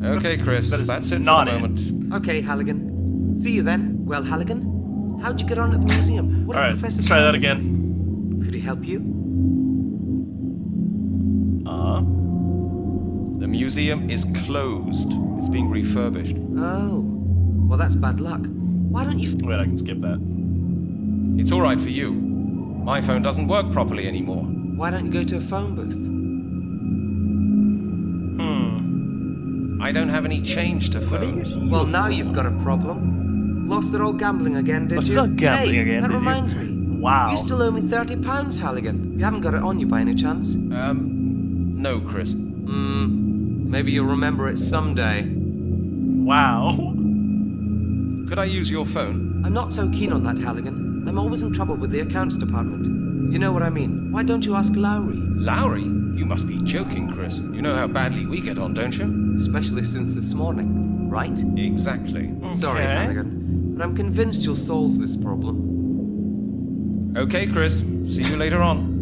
Okay, Chris, that is that's it not for the it. moment. Okay, Halligan. See you then. Well, Halligan, how'd you get on at the museum? What did Alright, Professor let's try that Turner say? again. Could he help you? The museum is closed. It's being refurbished. Oh. Well, that's bad luck. Why don't you... Wait, I can skip that. It's all right for you. My phone doesn't work properly anymore. Why don't you go to a phone booth? I don't have any change to phone. Well, now you've got a problem. Lost it all gambling again, did Lost you? it all gambling hey, again, that did you? reminds me. Wow. You still owe me £30, Halligan. You haven't got it on you by any chance? No, Chris. Maybe you'll remember it someday. Wow. Could I use your phone? I'm not so keen on that, Halligan. I'm always in trouble with the accounts department. You know what I mean. Why don't you ask Lowry? Lowry? You must be joking, Chris. You know how badly we get on, don't you? Especially since this morning, right? Exactly. Sorry, Okay. Halligan, but I'm convinced you'll solve this problem. Okay, Chris. See you later on.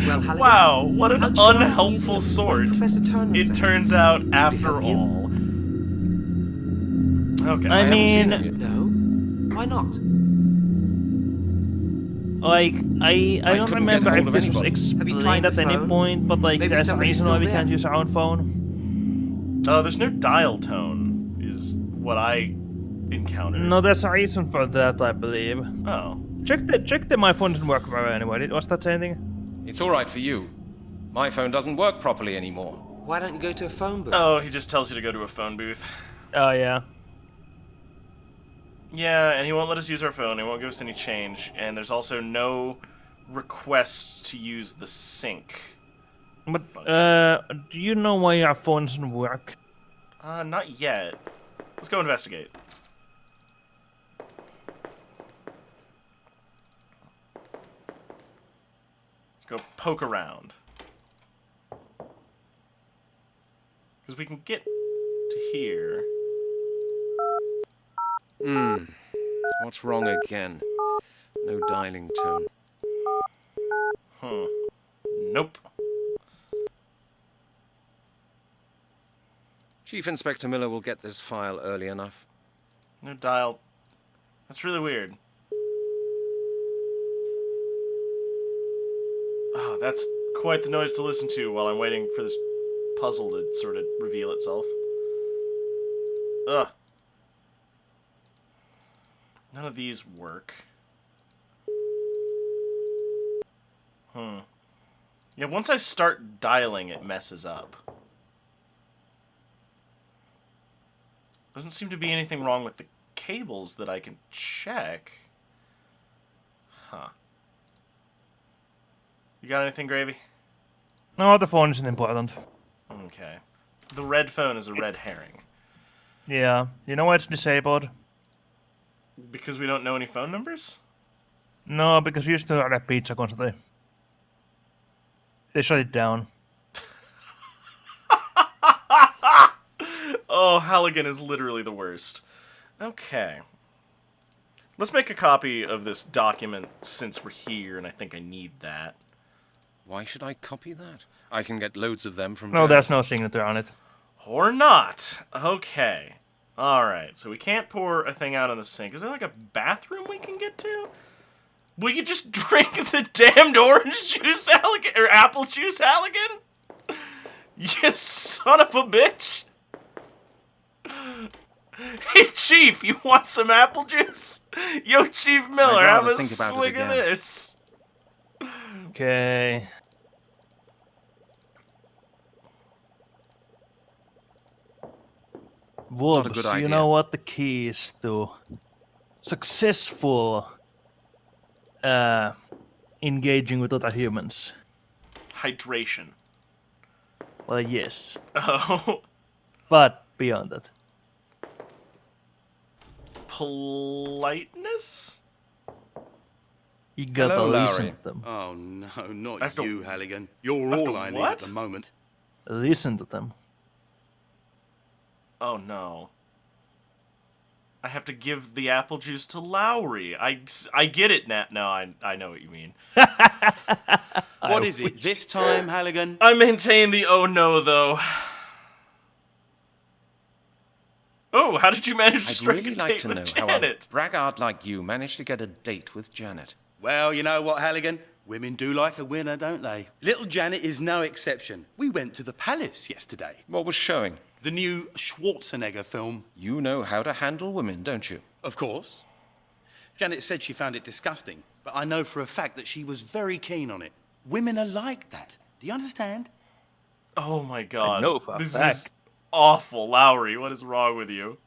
Well, Halligan, Wow, what an how'd you get on at the unhelpful museum? What sort. did Professor Turner It say? turns out, he after help you? all. Okay. I haven't seen mean, it yet. No? Why not? like, I don't couldn't remember get if hold of this was anybody. Have you tried explained at the any phone? point, but like, Maybe there's a somebody's reason why still we there. can't use our own phone. There's no dial tone, is what I encountered. No, there's a reason for that, I believe. Oh. Check that my phone doesn't work very anyway. Was that anything? It's all right for you. My phone doesn't work properly anymore. Why don't you go to a phone booth? Oh, he just tells you to go to a phone booth. Oh yeah. Yeah, and he won't let us use our phone, he won't give us any change, and there's also no request to use the sync. But do you know why our phone doesn't work? Not yet. Let's go investigate. Let's go poke around. Because we can get to here. What's wrong again? No dialing tone. Nope. Chief Inspector Miller will get this file early enough. No dial. That's really weird. Oh, that's quite the noise to listen to while I'm waiting for this puzzle to sort of reveal itself. Ugh. None of these work. Yeah, once I start dialing, it messes up. Doesn't seem to be anything wrong with the cables that I can check. Huh. You got anything, Gravy? No, the phone isn't important. Okay. The red phone is a red herring. Yeah. You know why it's disabled? Because we don't know any phone numbers? No, because we used to order pizza constantly. They shut it down. Oh, Halligan is literally the worst. Okay. Let's make a copy of this document since we're here, and I think I need that. Why should I copy that? I can get loads of them from No, Janet. there's no signature on it. Or not. Okay. Alright, so we can't pour a thing out in the sink. Is there like a bathroom we can get to? We could just drink the damned orange juice, Halligan, or apple juice, Halligan? You son of a bitch! Hey, Chief, you want some apple juice? Yo, Chief Miller, I'd have rather a think about it swig of again. this. Okay. Wolves, good you idea. know what the key is to successful engaging with other humans? Hydration. Well, yes. Oh. But beyond that. Politeness? You gotta Hello, listen Lowry. to them. Oh, no, not I have to- you, Halligan. You're I have all to I need what? at the moment. Listen to them. Oh no. I have to give the apple juice to Lowry. I get it now. No, I know what you mean. What is it this time, Halligan? I maintain the oh no, though. Oh, how did you manage to I'd strike really a like date to with know how a Janet? braggart like you managed to get a date with Janet. Well, you know what, Halligan? Women do like a winner, don't they? Little Janet is no exception. We went to the palace yesterday. What was showing? The new Schwarzenegger film. You know how to handle women, don't you? Of course. Janet said she found it disgusting, but I know for a fact that she was very keen on it. Women are like that. Do you understand? Oh my god. know for a This fact. is awful, Lowry. What is wrong with you?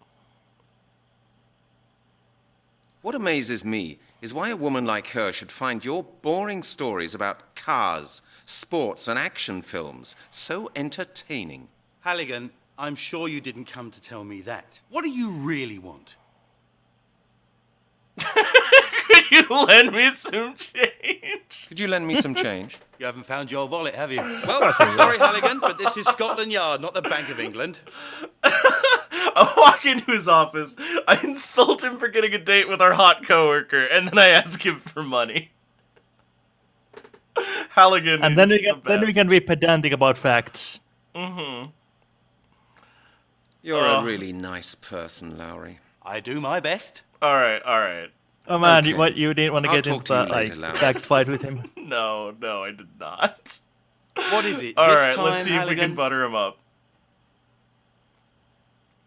What amazes me is why a woman like her should find your boring stories about cars, sports, and action films so entertaining. Halligan, I'm sure you didn't come to tell me that. What do you really want? Could you lend me some change? Could you lend me some change? You haven't found your wallet, have you? Well, sorry, Halligan, but this is Scotland Yard, not the Bank of England. I walk into his office, I insult him for getting a date with our hot coworker, and then I ask him for money. Halligan And then is we the can best. be pedantic about facts. You're Oh. a really nice person, Lowry. I do my best. Alright, alright. Oh man, Okay. you didn't want to I'll get talk into to you that later, like Larry. fact fight with him. No, I did not. What is it Alright, this time, let's see if we Halligan? can butter him up.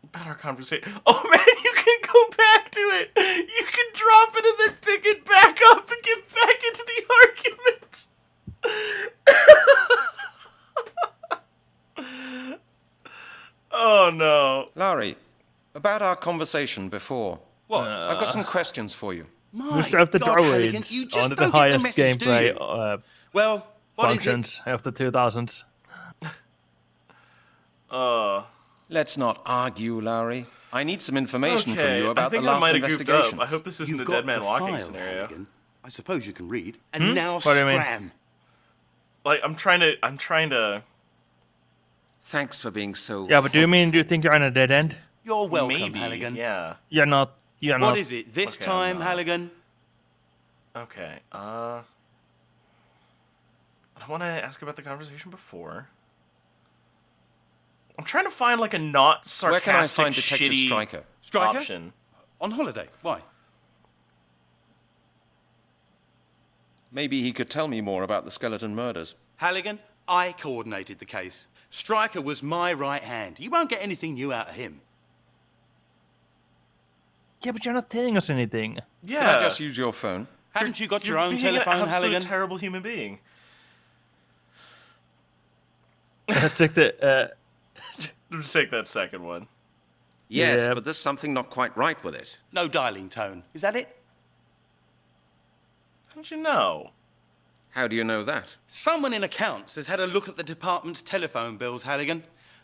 About our conversation. Oh man, you can go back to it! You can drop it and then pick it back up and get back into the argument! Oh no. Lowry, about our conversation before. What? I've got some questions for you. My Most of the God, Halligan, Druids you just on the don't get highest message, do gameplay you? Well, what is it? functions of the 2000s. Let's not argue, Lowry. I need some information from Okay, you I about the think I last might have goofed investigation. up. I hope this isn't You've the got dead man the walking file, scenario. Halligan. I suppose you can read. And now What do you mean? scram. Like, I'm trying to... Thanks for being so... Yeah, but do you think you're on a dead end? You're welcome, Maybe, Halligan. yeah. You're not. You're not. What is it this Okay, I'm time, not. Halligan? Okay, I don't want to ask about the conversation before. I'm trying to find, like, a not Where can I sarcastic, find Detective shitty Stryker? Stryker? option. On holiday. Why? Maybe he could tell me more about the skeleton murders. Halligan, I coordinated the case. Stryker was my right hand. You won't get anything new out of him. Yeah, but you're not telling us anything. Yeah. Can I just use your phone? Haven't you got your You're own being telephone, an absolute Halligan? terrible human being. Check the. Just take that second one. Yes, Yeah. but there's something not quite right with it. No dialing tone. Is that it? How'd you know? How do you know that? Someone in accounts has had a look at the department's telephone bills, Halligan.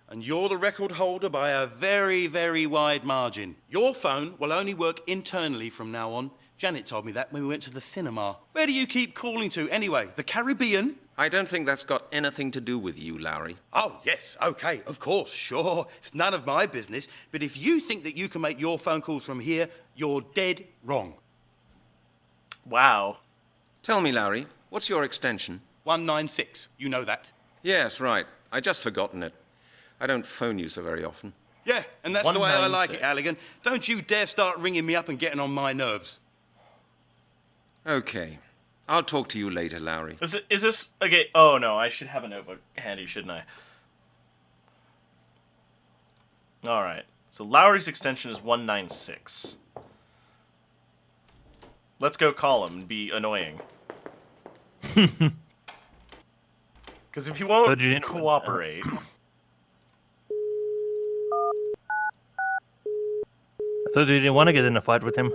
And you're the record holder by a very, very wide margin. Your phone will only work internally from now on. Janet told me that when we went to the cinema. Where do you keep calling to anyway? The Caribbean? I don't think that's got anything to do with you, Lowry. Oh, yes, okay, of course, sure. It's none of my business. But if you think that you can make your phone calls from here, you're dead wrong. Wow. Tell me, Lowry, what's your extension? 196, you know that. Yes, right. I just forgotten it. I don't phone you so very often. Yeah, and that's the way I like it, 196. Halligan. Don't you dare start ringing me up and getting on my nerves. Okay. I'll talk to you later, Lowry. Is this... Okay, oh no, I should have a notebook handy, shouldn't I? Alright, so Lowry's extension is 196. Let's go call him and be annoying. Because if he won't But you didn't- cooperate... I thought you didn't want to get in a fight with him.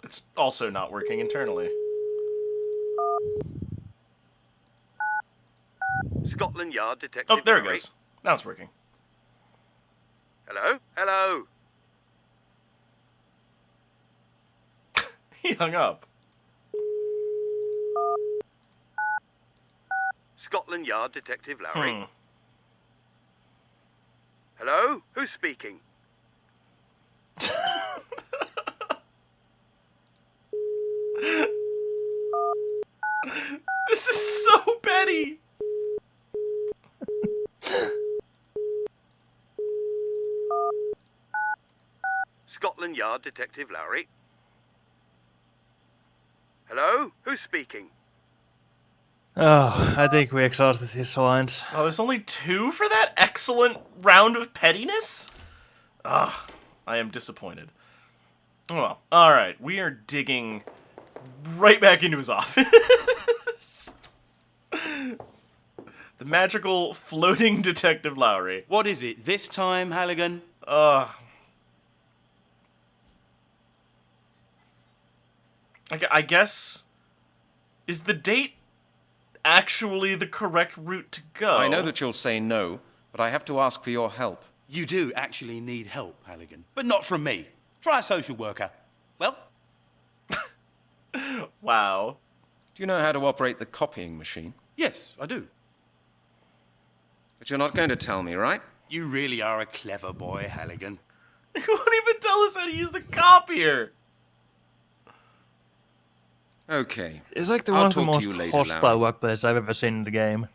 It's also not working internally. Scotland Yard Detective. Oh, there it goes. Now it's working. Hello? Hello? He hung up. Scotland Yard Detective Lowry. Hmm. Hello? Who's speaking? This is so petty. Scotland Yard Detective Lowry. Hello? Who's speaking? Oh, I think we exhausted his lines. Oh, there's only 2 for that excellent round of pettiness? Ugh, I am disappointed. Oh well, alright, we are digging right back into his office. The magical floating Detective Lowry. What is it this time, Halligan? I guess... Is the date actually the correct route to go? I know that you'll say no, but I have to ask for your help. You do actually need help, Halligan. But not from me. Try a social worker. Well? Wow. Do you know how to operate the copying machine? Yes, I do. But you're not going to tell me, right? You really are a clever boy, Halligan. You won't even tell us how to use the copier! Okay. It's like I'll one of the talk to most you later, hostile Larry. workplaces I've ever seen in the game.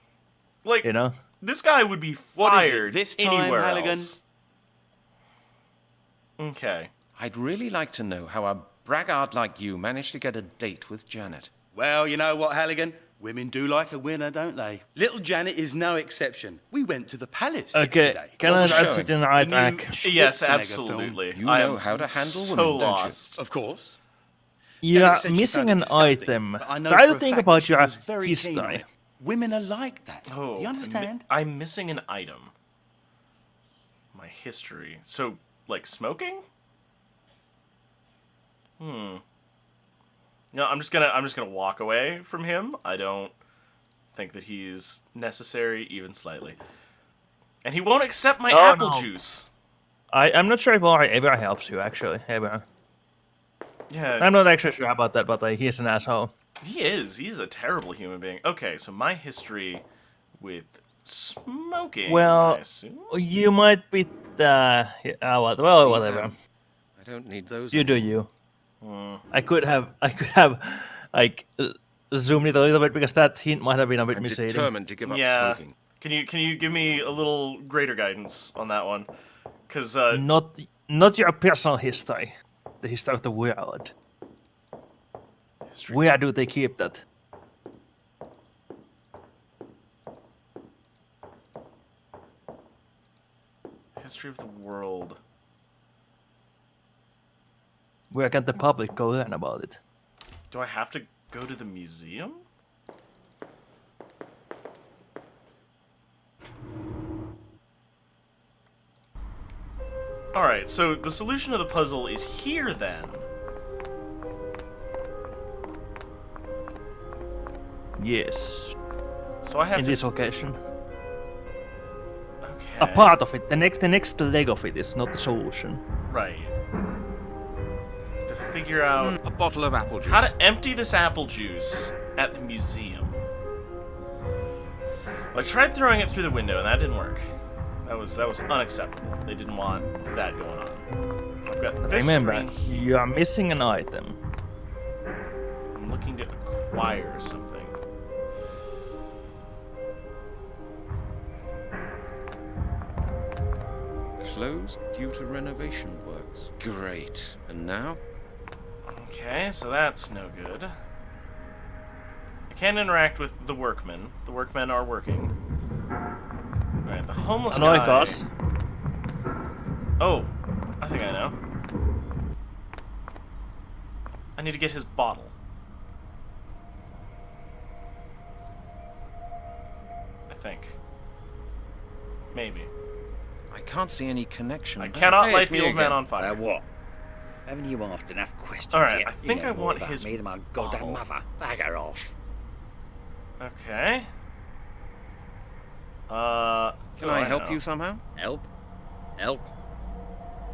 Like, You know? this guy would be What is it fired this time, anywhere Halligan? else. Okay. I'd really like to know how a braggart like you managed to get a date with Janet. Well, you know what, Halligan? Women do like a winner, don't they? Little Janet is no exception. We went to the palace Okay, yesterday. can What I was add showing? something The right new back? Yes, Schwarzenegger absolutely. film. You I know am how to handle so women, don't you? lost. Of course. You Janet are said she missing found it an disgusting, item. but I know Try for to a think fact about that she your was very keen on history. it. Women are like that. Oh, You understand? I'm missing an item. My history. So, like smoking? No, I'm just gonna walk away from him. I don't think that he's necessary even slightly. And he won't accept my apple no. juice. I'm not sure if Laurie ever helps you, actually. Ever. Yeah, I'm not actually sure about that, but he's an asshole. he is. He's a terrible human being. Okay, so my history with smoking, Well, I assume? you might be the... well, whatever. I don't need those. You do you. I could have, like, zoomed it a little bit because that hint might have been a bit I'm misleading. determined to give up Yeah. smoking. Can you give me a little greater guidance on that one? Because Not your personal history. The history of the world. Where do they keep that? history of the world. Where can the public go learn about it? Do I have to go to the museum? Alright, so the solution to the puzzle is here then. Yes. So I have In to... this location. Okay. A part of it. The next leg of it is not the solution. Right. To figure out A bottle of apple juice. how to empty this apple juice at the museum. Well, I tried throwing it through the window and that didn't work. That was unacceptable. They didn't want that going on. I've got this Remember, screen here. you are missing an item. I'm looking to acquire something. Closed due to renovation works. Great. And now? Okay, so that's no good. I can't interact with the workmen. The workmen are working. Alright, the homeless Annoy guy... cause. Oh, I think I know. I need to get his bottle. I think. Maybe. I can't see any connection. I there. cannot Hey, light it's the me old man again. on fire. So what? Haven't you asked enough questions Alright, yet? I think You know I more want about his me than my goddamn bottle. mother. Bagger off. Okay. Can I help you somehow? Help? Help?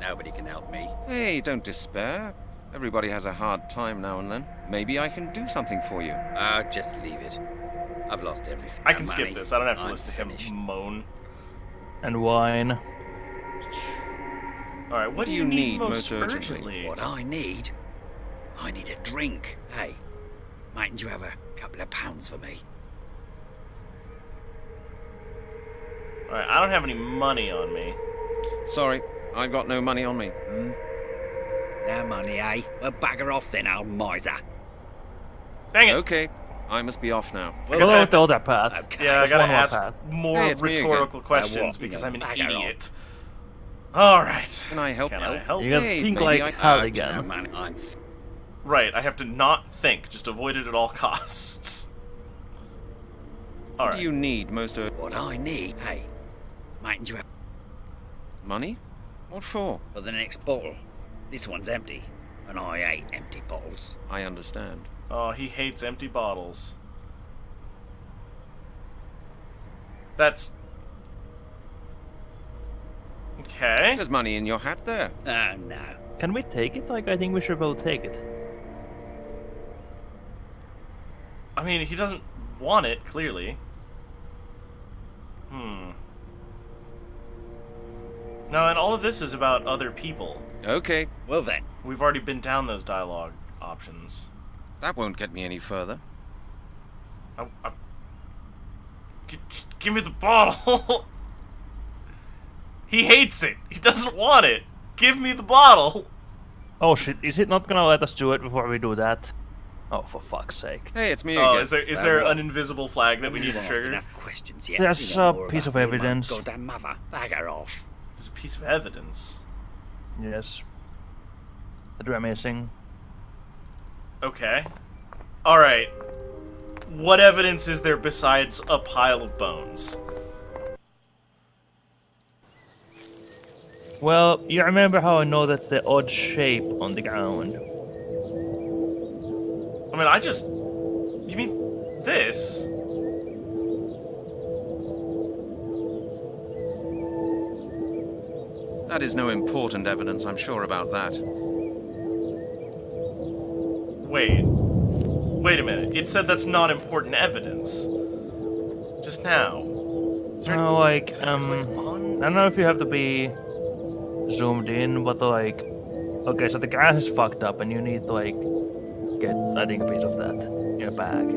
Nobody can help me. Hey, don't despair. Everybody has a hard time now and then. Maybe I can do something for you. Just leave it. I've lost everything. I No can money. skip this. I don't have to I'm listen to him finished. moan. And wine. All right, what do you need most urgently? What I need a drink. Hey, mightn't you have a couple of pounds for me? All right, I don't have any money on me. Sorry, I've got no money on me. No money, eh? Well, bugger off then, old miser. Dang it! Okay, I must be off now. I guess Go I have with the other path. Okay. Yeah, I gotta One more ask path. more Hey, it's me rhetorical again. questions So what? because You I'm an know, bugger off. idiot. All right. Can I help Can you? I help? You gotta Hey, think maybe like I- Halligan. No money. I'm Right, I have to not think, just avoid it at all costs. All What right. do you need most what I need. Hey, mightn't you have Money? What for? for the next bottle? This one's empty, and I hate empty bottles. I understand. Oh, he hates empty bottles. That's... Okay. There's money in your hat there. Oh no. Can we take it? Like, I think we should both take it. I mean, he doesn't want it, clearly. No, and all of this is about other people. Okay, Well then, We've already been down those dialogue options. that won't get me any further. Give me the bottle! He hates it! He doesn't want it! Give me the bottle! Oh shit, is it not gonna let us do it before we do that? Oh, for fuck's sake. Hey, it's me Oh, again. is there an invisible flag that we need to I've asked trigger? enough questions yet. There's You know a more piece about of me than my evidence. Goddamn mother. Bugger off. There's a piece of evidence. Yes. That we're missing. Okay. Alright. What evidence is there besides a pile of bones? Well, you remember how I know that the odd shape on the ground? I mean, You mean this? That is no important evidence, I'm sure about that. Wait a minute. It said that's not important evidence. Just now. Is there No, like, click I on? don't know if you have to be zoomed in, but like, okay, so the grass is fucked up, and you need to like get, I think, a piece of that in a bag.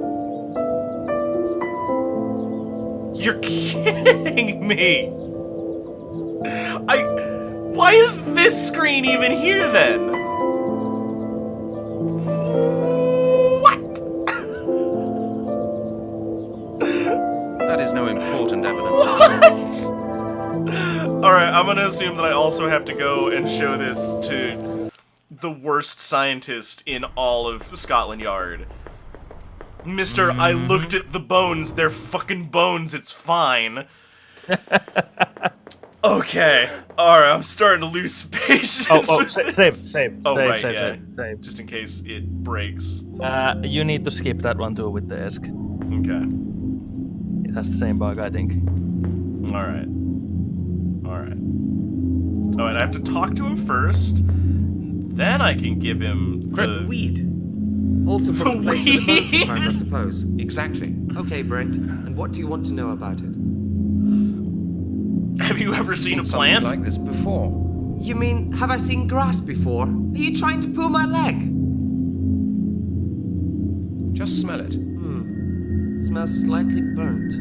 You're kidding me! Why is this screen even here then? What? That is no important evidence. What? Alright, I'm gonna assume that I also have to go and show this to the worst scientist in all of Scotland Yard. Mister, I looked at the bones. They're fucking bones. It's fine. Okay. Alright, I'm starting to lose patience. with this. Save. Oh, right, save, yeah. save. Just in case it breaks. You need to skip that one too with the ESC. Okay. It has the same bug, I think. Alright. Alright, I have to talk to him first. Then I can give him the... Weed. Also from the place where the bones were found, I Weed? suppose. Exactly. Okay, Brent. And what do you want to know about it? Have you ever seen a Something plant? like this before. You mean, have I seen grass before? Are you trying to pull my leg? Just smell it. Smells slightly burnt.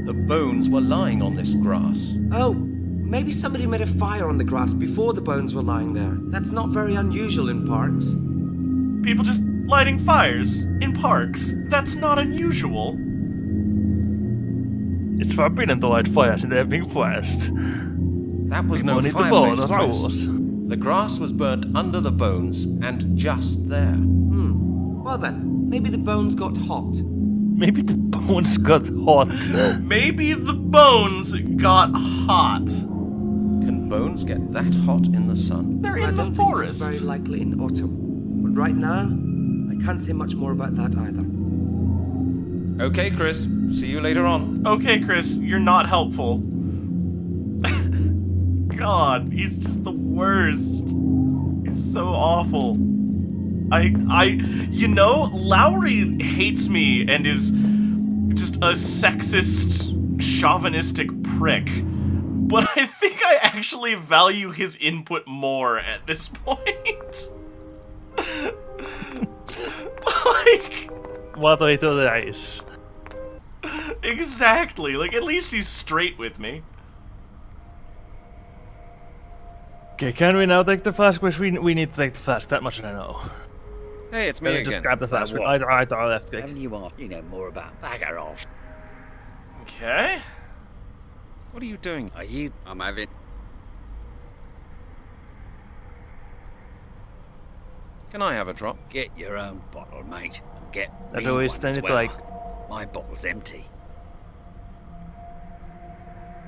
The bones were lying on this grass. Oh, maybe somebody made a fire on the grass before the bones were lying there. That's not very unusual in parks. People just lighting fires in parks. That's not unusual. It's forbidden to light fires in the Epping Forest. That was no People need to follow fireplace, the Chris. rules. The grass was burnt under the bones and just there. Well then, maybe the bones got hot. Maybe the bones got hot. Maybe the bones got hot. Can bones get that hot in the sun? They're I in don't the think this is forest. very likely in autumn. But right now, I can't say much more about that either. Okay, Chris. See you later on. Okay, Chris, you're not helpful. god, he's just the worst. He's so awful. You know, Lowry hates me and is just a sexist, chauvinistic prick. But I think I actually value his input more at this point. Like... What way to the ice? Exactly. Like, at least he's straight with me. Okay, can we now take the flask? Because we need to take the flask, that much I know. Hey, it's me Can we again. just grab the flask? what? I left quick. Haven't you are, you know more about bagger off. Okay. What are you doing? Are you? I'm having. Can I have a drop? Get your own bottle, mate. And get That me always one then as it well. like... My bottle's empty.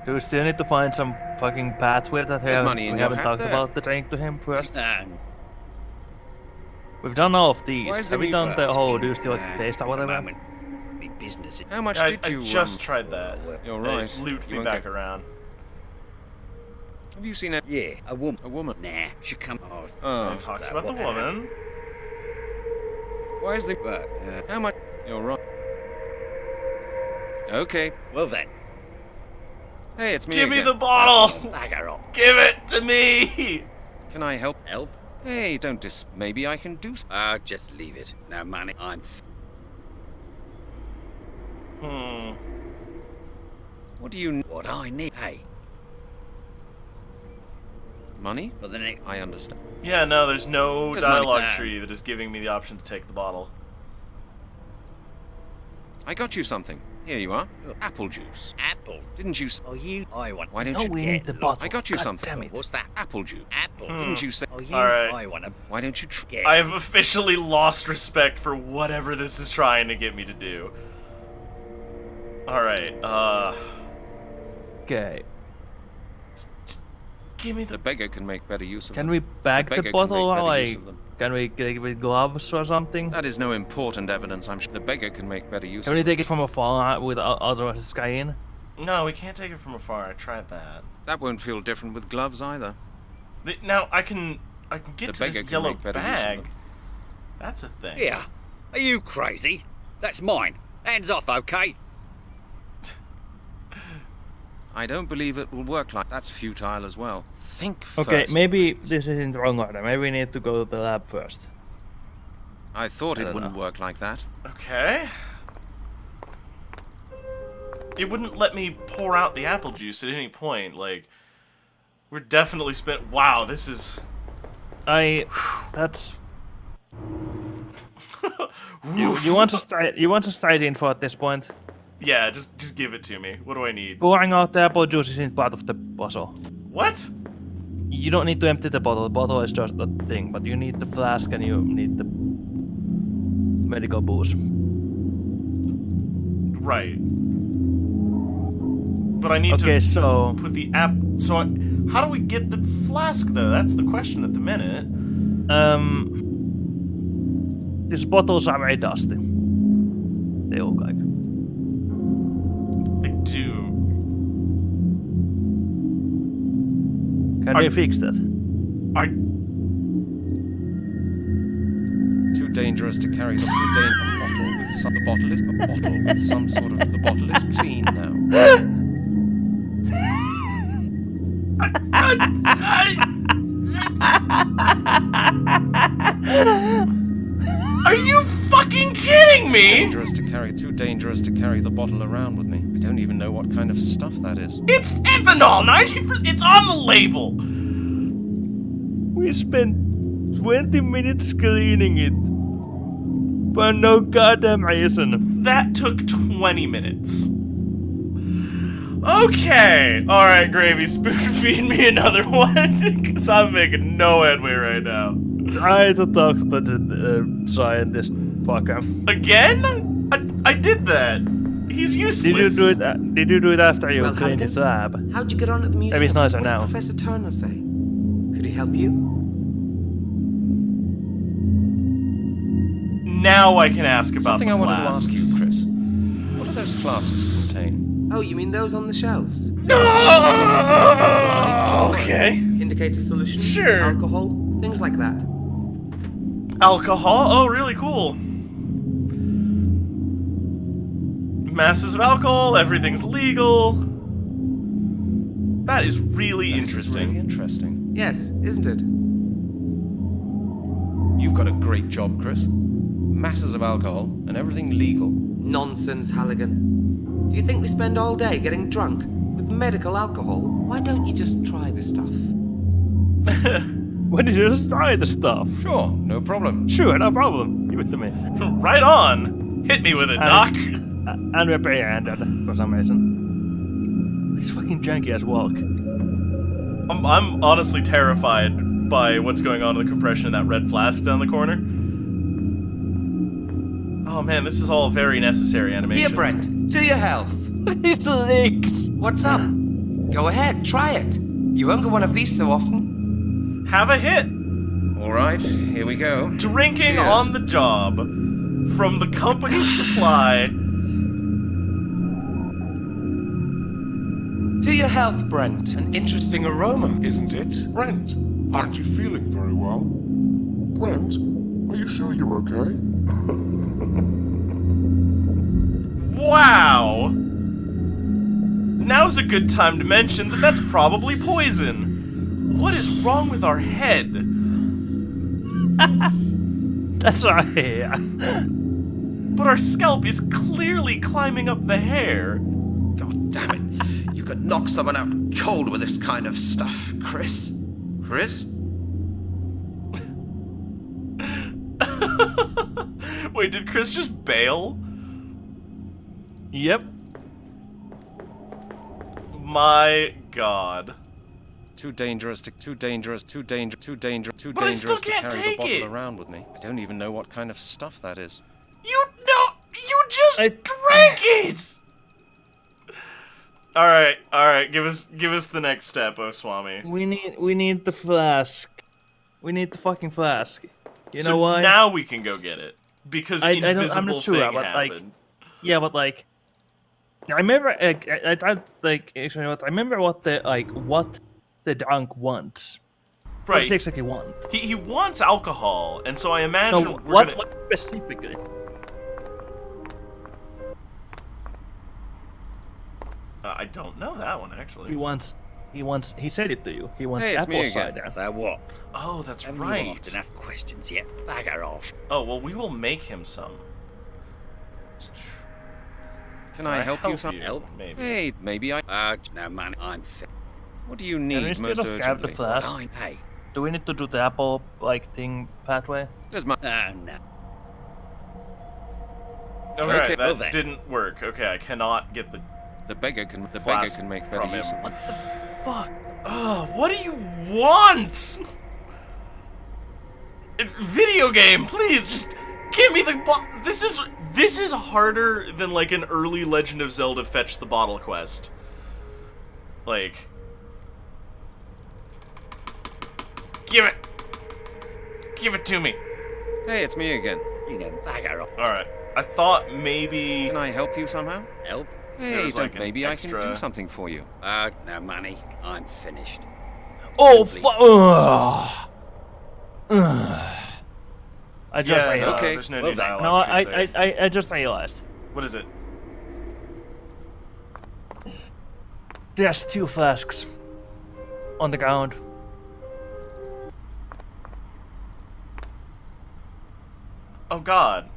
Do we still need to find some fucking pathway that There's money in we your haven't hat talked there. about the drink to him first? And We've done all of these. Where's the Have we meat done the wraps? whole do you still like the taste or at the whatever? moment, me business. How much I did you... just tried that. You're And right. it looped You me won't back get- around. Have you seen it? Yeah, a woman. A woman? Nah, she come. Oh, Oh. Talks So about the what- woman. Where's the... right. How much... You're right. Okay. Well then, Hey, it's me Give me again. the bottle! bagger off. Give it to me! Can I help? Help? Hey, don't maybe I can do Just leave it. No money. I'm. What do you... What I need. Hey, Money? for the next. I understand. Yeah, no, there's no There's money. dialogue tree that is giving me the option to take the bottle. I got you something. Here you are. Apple juice. Apple. Didn't you... Oh, you. I want. Why don't No, you... we get need the look, bottle. I got you God something. Damn it. What's that? Apple juice. Apple. Didn't you say... Oh, you. Alright. I want to Why don't you... get. I have officially lost respect for whatever this is trying to get me to do. Alright, Okay. give me The the... beggar can make better use of Can them. we bag beggar the can bottle make or better use like... of them. Can we get it with gloves or something? That is no important evidence, I'm sure. The beggar can make better use Can of we them. take it from afar with other sky in? No, we can't take it from afar. I tried that. That won't feel different with gloves either. Now, I can get The to beggar this can yellow make better use of bag. them. That's a thing. Yeah. Are you crazy? That's mine. Hands off, okay? I don't believe it will work like... That's futile as well. Think first. Okay, maybe this is in the wrong order. Maybe we need to go to the lab first. I thought I it don't wouldn't know. work like that. Okay. It wouldn't let me pour out the apple juice at any point. Like, we're definitely spent... Wow, this is... That's... you want to start? You want to start info at this point? Yeah, just give it to me. What do I need? Pouring out the apple juice isn't part of the puzzle. What? You don't need to empty the bottle. The bottle is just a thing, but you need the flask and you need the medical booze. Right. But I need Okay, to so put the app... So how do we get the flask, though? That's the question at the minute. these bottles are very dusty. They look like. They do. Can we fix that? I... Too dangerous to carry the bottle with some... The bottle is a bottle with some sort of... The bottle is clean now. Are you fucking kidding me? Too dangerous to carry the bottle around with me. I don't even know what kind of stuff that is. It's ethanol, 90%. It's on the label. We spent 20 minutes cleaning it. For no goddamn reason. That took 20 minutes. Okay. All right, Gravy, spoon feed me another one, because I'm making no headway right now. Try to talk to the scientist fucker. Again? I did that. He's useless. Did you do it after you Well, cleaned his lab? How'd you get on at the museum? Maybe it's nicer What did now. Professor Turner say? Could he help you? Now I can ask about Something the I wanted to ask flasks. you, Chris. What do those flasks contain? Oh, you mean those on the shelves? Okay. Indicator solutions, Sure. alcohol, things like that. Alcohol? Oh, really cool. Masses of alcohol, everything's legal. That is really interesting. Really interesting. Yes, isn't it? You've got a great job, Chris. Masses of alcohol and everything legal. Nonsense, Halligan. Do you think we spend all day getting drunk with medical alcohol? Why don't you just try the stuff? When did you just try the stuff? Sure, no problem. Sure, no problem. Give it to me. Right on. Hit me with it, Doc. And we're bare-handed for some reason. This fucking janky ass walk. I'm honestly terrified by what's going on in the compression of that red flask down the corner. Oh man, this is all very necessary animation. Here, Brent, to your health. These legs. What's up? Go ahead, try it. You won't get one of these so often. Have a hit. All right, here we go. Drinking Cheers. on the job from the company supply. To your health, Brent. An interesting aroma. Isn't it? Brent, aren't you feeling very well? Brent, are you sure you're okay? Wow. Now's a good time to mention that that's probably poison. What is wrong with our head? That's our hair. But our scalp is clearly climbing up the hair. God damn it. You could knock someone out cold with this kind of stuff, Chris. Chris? Wait, did Chris just bail? Yep. My god. Too dangerous to carry still the can't take bottle it. around with me. I don't even know what kind of stuff that is. You just drank it! Alright, give us the next step, Oswami. We need the flask. We need the fucking flask. You know why? Now we can go get it. Because invisible I'm not sure, thing but happened. yeah, but like, I remember, I remember what the drunk wants. Right. What does he exactly want? He wants alcohol, and so I imagine No, we're what gonna... specifically? I don't know that one, actually. He said it to you. He wants Hey, it's me apple again. cider. So what? Oh, that's Haven't you right. asked enough questions yet? Bagger off. Oh, well, we will make him some. Can I help you some? Help? Maybe. Hey, maybe I... No money. I'm fit. What do you Can we need still most just grab the urgently? flask? Hey. Do we need to do the apple thing pathway? There's my... No. Alright, Okay, that well then. didn't work. Okay, I cannot get the... The beggar can Flask make from better use him. of it. Fuck. Oh, what do you want? Video game, please, just give me the This is harder than like an early Legend of Zelda fetch the bottle quest. Like, give it to me. Hey, it's me again. You know, bagger off. All right, I thought maybe. Can I help you somehow? Help? Hey, There's like don't, an maybe I extra- can do something for you. No money. I'm finished. Oh, Simply- I just Yeah, no, realized. okay. there's no Well new then. dialogue. No, should say. I just realized. What is it? There's 2 flasks on the ground. Oh God.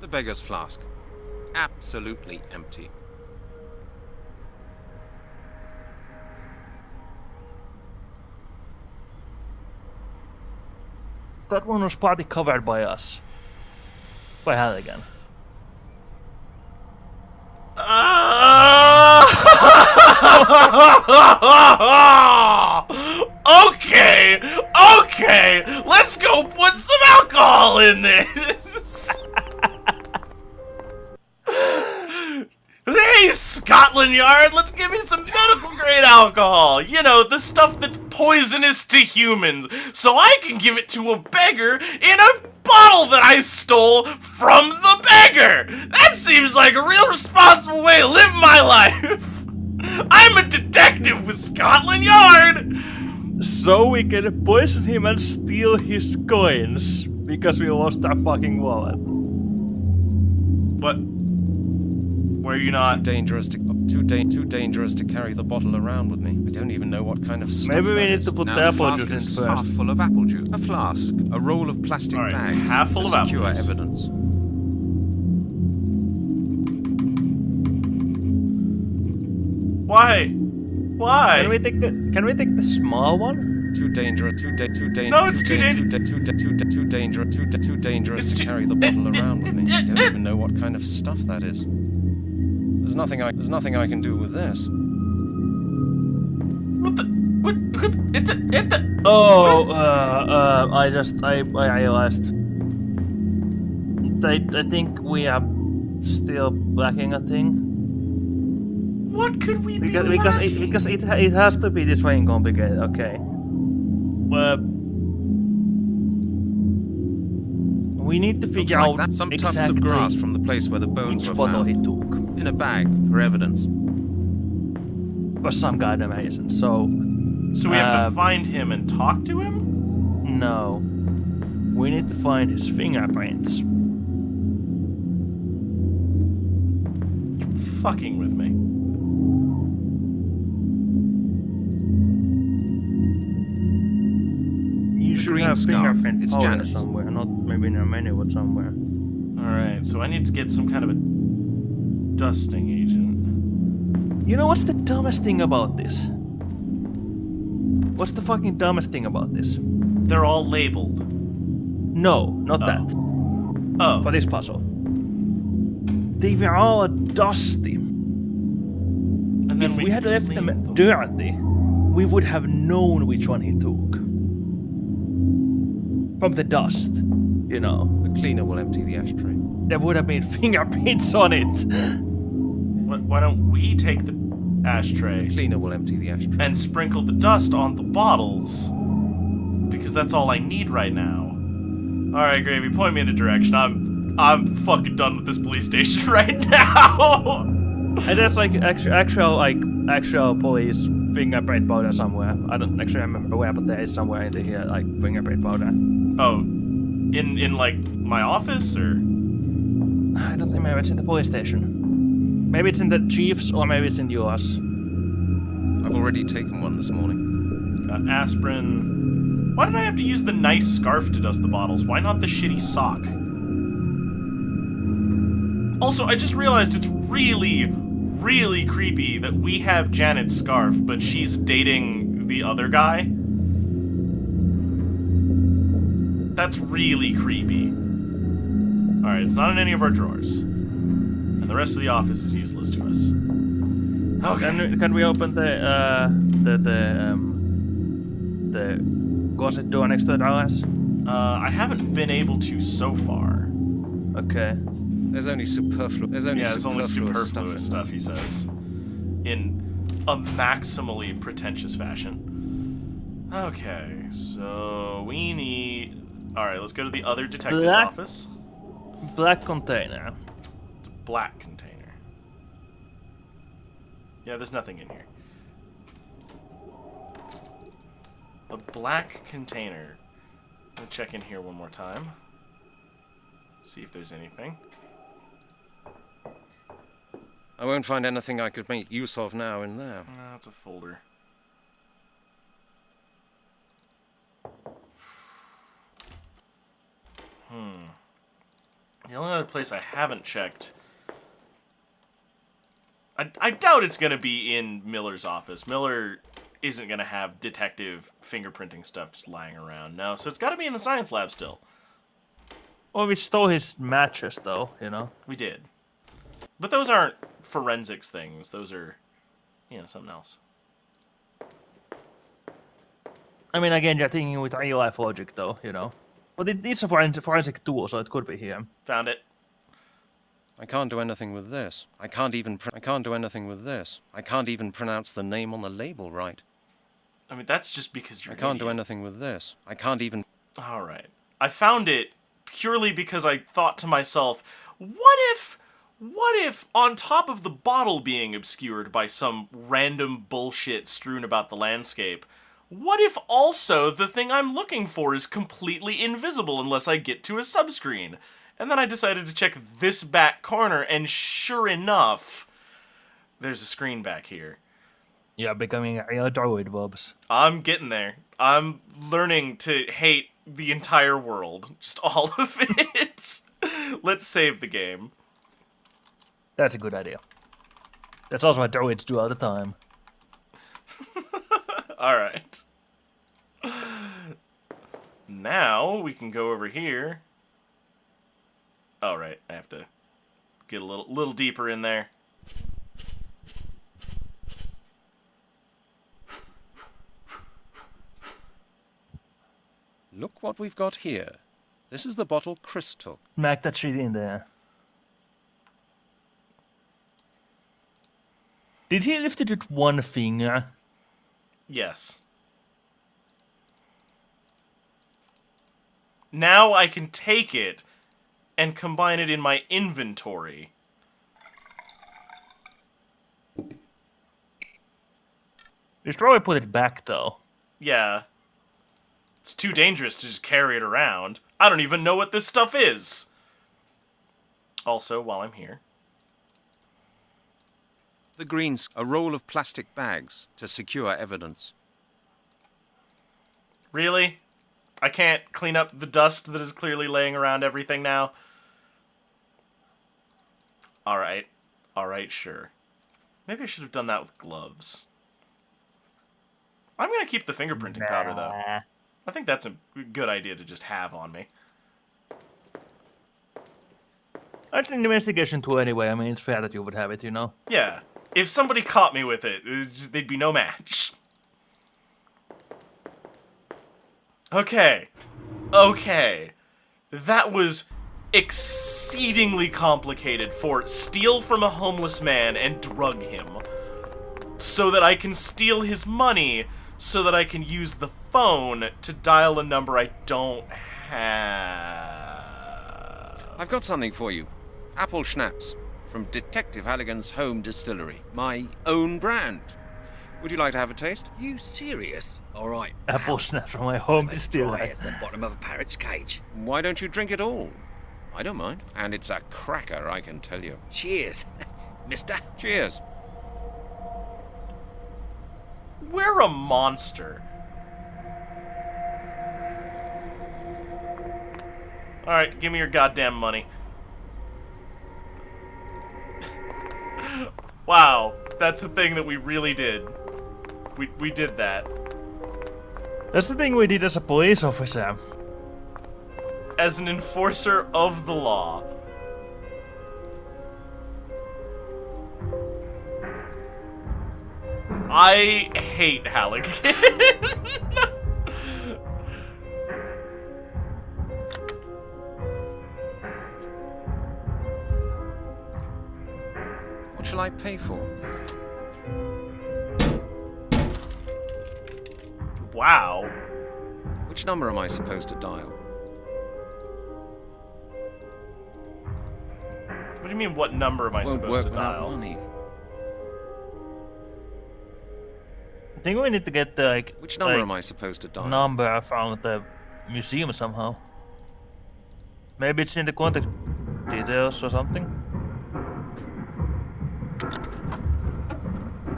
The beggar's flask. Absolutely empty. That one was partly covered by us. By Halligan. Okay, let's go put some alcohol in this. Hey, Scotland Yard, let's give me some medical grade alcohol. You know, the stuff that's poisonous to humans, so I can give it to a beggar in a bottle that I stole from the beggar. That seems like a real responsible way to live my life. I'm a detective with Scotland Yard. So we can poison him and steal his coins because we lost our fucking wallet. What? Were you not Dangerous to too dangerous to carry the bottle around with me. I don't even know what kind of stuff Maybe we that need is. to put Now the apple flask juice in is first. half full of apple juice. A flask, a roll of plastic All right, it's bags half full to of apple secure juice. evidence. Why? Why? Can we take the small one? Too dangerous. No, it's too dangerous. Too dangerous It's to too- carry the bottle around with me. I don't even know what kind of stuff that is. There's nothing I can do with this. What the? What? It's a. Oh, I realized. I think we are still lacking a thing. What could we be Because lacking? it has to be this way complicated. Okay. We need to Looks figure like out that. Some tufts exactly of grass from the place where the bones which were bottle he found. took In a bag for evidence. for some goddamn reason. So So we have to find him and talk to him? no, we need to find his fingerprints. Fucking with me. You should green have scarf. fingerprint It's powder Janet's. somewhere, not maybe in a menu but somewhere. Alright, so I need to get some kind of a dusting agent. You know what's the dumbest thing about this? What's the fucking dumbest thing about this? They're all labeled. No, not that. Oh. For this puzzle. They were all dusty. And then If we had left them cleaned dirty, we would have known which one he took. From the dust, you know. The cleaner will empty the ashtray. There would have been fingerprints on it. Why don't we take the ashtray Cleaner will empty the ashtray. and sprinkle the dust on the bottles? Because that's all I need right now. Alright, Gravy, point me in a direction. I'm fucking done with this police station right now. And there's like actual police fingerprint powder somewhere. I don't actually remember where, but there is somewhere in here like fingerprint powder. Oh, in like my office or? I don't remember. It's in the police station. Maybe it's in the chief's or maybe it's in yours. I've already taken one this morning. Got aspirin. Why did I have to use the nice scarf to dust the bottles? Why not the shitty sock? Also, I just realized it's really, really creepy that we have Janet's scarf, but she's dating the other guy. That's really creepy. Alright, it's not in any of our drawers. And the rest of the office is useless to us. Okay. Can we open the closet door next to the drawers? I haven't been able to so far. Okay. There's only superfluous. There's only superfluous stuff, he says. In a maximally pretentious fashion. Okay, so we need... Alright, let's go to the other detective's office. Black container. It's a black container. Yeah, there's nothing in here. A black container. I'm gonna check in here one more time. See if there's anything. I won't find anything I could make use of now in there. No, it's a folder. The only other place I haven't checked... I doubt it's gonna be in Miller's office. Miller isn't gonna have detective fingerprinting stuff just lying around. No, so it's gotta be in the science lab still. Well, we stole his matches, though, you know? We did. But those aren't forensics things. Those are, you know, something else. I mean, again, you're thinking with real-life logic, though, you know? But it is a forensic tool, so it could be here. Found it. I can't do anything with this. I can't do anything with this. I can't even pronounce the name on the label right. I mean, that's just because you're I can't do anything with this. I can't even... Alright. I found it purely because I thought to myself, what if on top of the bottle being obscured by some random bullshit strewn about the landscape, what if also the thing I'm looking for is completely invisible unless I get to a subscreen? And then I decided to check this back corner, and sure enough, there's a screen back here. You're becoming a real druid, Bobs. I'm getting there. I'm learning to hate the entire world. Just all of it. Let's save the game. That's a good idea. That's also what druids do all the time. Alright. Now we can go over here. Alright, I have to get a little deeper in there. Look what we've got here. This is the bottle Chris took. Smack that shit in there. Did he lift it with one finger? Yes. Now I can take it and combine it in my inventory. You should probably put it back, though. Yeah. It's too dangerous to just carry it around. I don't even know what this stuff is. Also, while I'm here. The greens, a roll of plastic bags to secure evidence. Really? I can't clean up the dust that is clearly laying around everything now? Alright. Alright, sure. Maybe I should have done that with gloves. I'm gonna keep the fingerprinting powder, though. I think that's a good idea to just have on me. That's an investigation tool anyway. I mean, it's fair that you would have it, you know? Yeah. If somebody caught me with it, they'd be no match. Okay. Okay. That was exceedingly complicated for steal from a homeless man and drug him. So that I can steal his money, so that I can use the phone to dial a number I don't have. I've got something for you. Apple Schnapps from Detective Halligan's home distillery. My own brand. Would you like to have a taste? You serious? All right. Apple Schnapps from my home As distillery. dry as the bottom of a parrot's cage. Why don't you drink it all? I don't mind. And it's a cracker, I can tell you. Cheers, mister. Cheers. We're a monster. Alright, give me your goddamn money. Wow, that's the thing that we really did. We did that. That's the thing we did as a police officer. As an enforcer of the law. I hate Halligan. What shall I pay for? Wow. Which number am I supposed to dial? What do you mean, what number am I Won't supposed work to without dial? money. I think we need to get the, like... Which number like, am I supposed to dial? number from the museum somehow. Maybe it's in the contact details or something.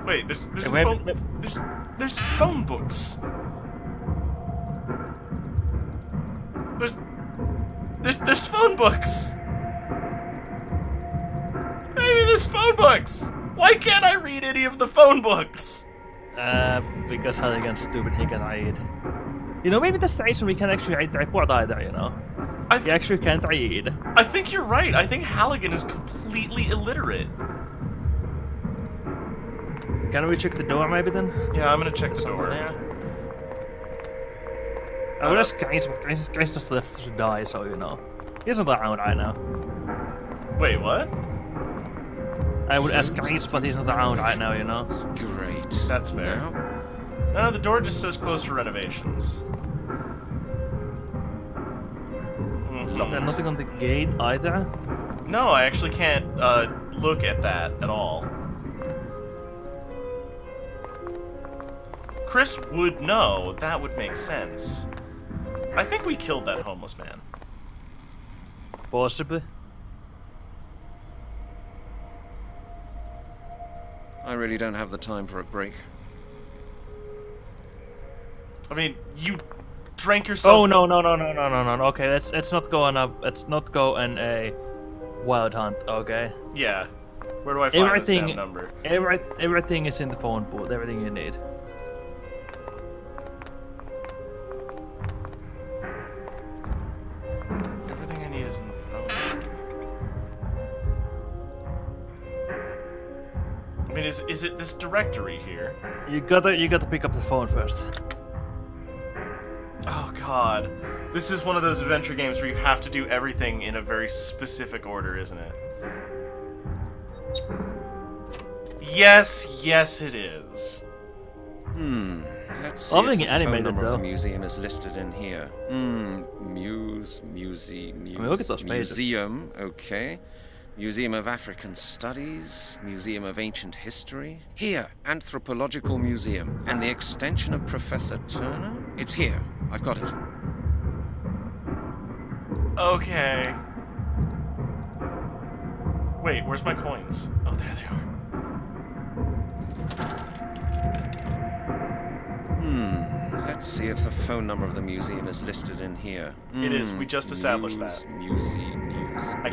Wait, there's a maybe- phone. There's phone books. There's phone books. Maybe there's phone books. Why can't I read any of the phone books? Because Halligan's stupid, he can read. You know, maybe that's the reason we can actually read the report either, you know? He actually can't read. I think you're right. I think Halligan is completely illiterate. Can we check the door maybe then? Yeah, I'm gonna check the door. Yeah. I would ask Chris just left to die, so you know. He isn't around right now. Wait, what? I would ask Chris, but he's not around right now, you know. Great. That's fair. Now, No, the door just says closed for renovations. There's nothing on the gate either. No, I actually can't look at that at all. Chris would know. That would make sense. I think we killed that homeless man. Possibly. I really don't have the time for a break. I mean, you drank yourself. Oh no. Okay, let's not go on a a wild hunt. Okay. Yeah. Where do I find this damn number? Everything is in the phone booth. Everything you need. Everything I need is in the phone booth. I mean, is it this directory here? You gotta pick up the phone first. Oh god. This is one of those adventure games where you have to do everything in a very specific order, isn't it? Yes, it is. Let's see Loving if the animated, phone number though. of the museum is listed in here. Museum, I mean, look at those pages. museum, okay. Museum of African Studies, Museum of Ancient History. Here, Anthropological Museum. And the extension of Professor Turner? It's here. I've got it. Okay. Wait, where's my coins? Oh, there they are. Let's see if the phone number of the museum is listed in here. It is. We just established that. Museum. I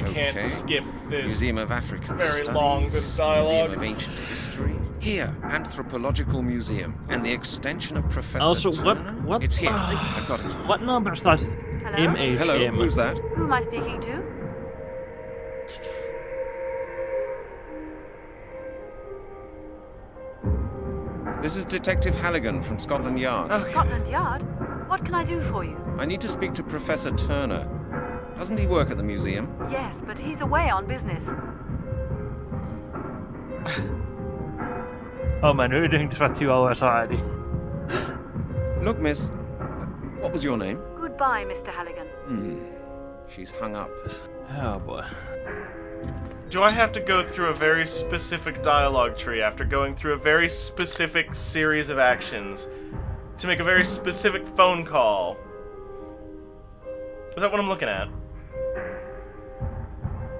can't okay. skip this. Museum of African very Studies. long bit of dialogue. Museum of Ancient History. Here, Anthropological Museum. And the extension of Professor Also, Turner. what? It's here. I've got it. What number starts MHM? Hello, who's that? Who am I speaking to? This is Detective Halligan from Scotland Yard. Okay. Scotland Yard? What can I do for you? I need to speak to Professor Turner. Doesn't he work at the museum? Yes, but he's away on business. Oh man, we're doing this for 2 hours already. Look, miss. What was your name? Goodbye, Mr. Halligan. She's hung up. Oh boy. Do I have to go through a very specific dialogue tree after going through a very specific series of actions to make a very specific phone call? Is that what I'm looking at?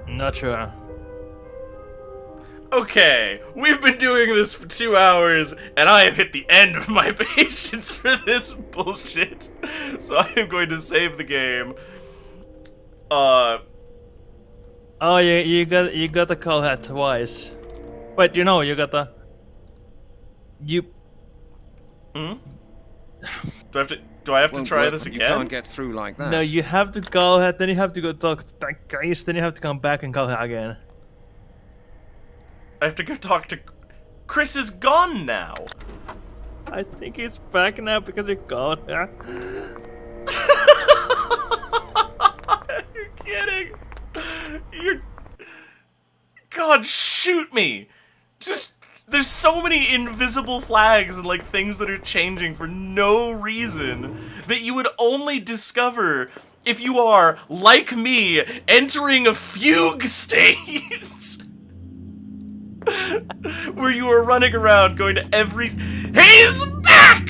Not sure. Okay, we've been doing this for 2 hours, and I have hit the end of my patience for this bullshit. So I am going to save the game. Oh, you got to call her twice. Wait, you know, you got to. You. Do I have to Won't try work. this again? You can't get through like that. No, you have to call her, then you have to go talk to that guy, then you have to come back and call her again. I have to go talk to... Chris is gone now. I think he's back now because you called her. You're kidding. You're... God, shoot me. Just... There's so many invisible flags and, like, things that are changing for no reason that you would only discover if you are, like me, entering a fugue state. Where you are running around going to every... He's back!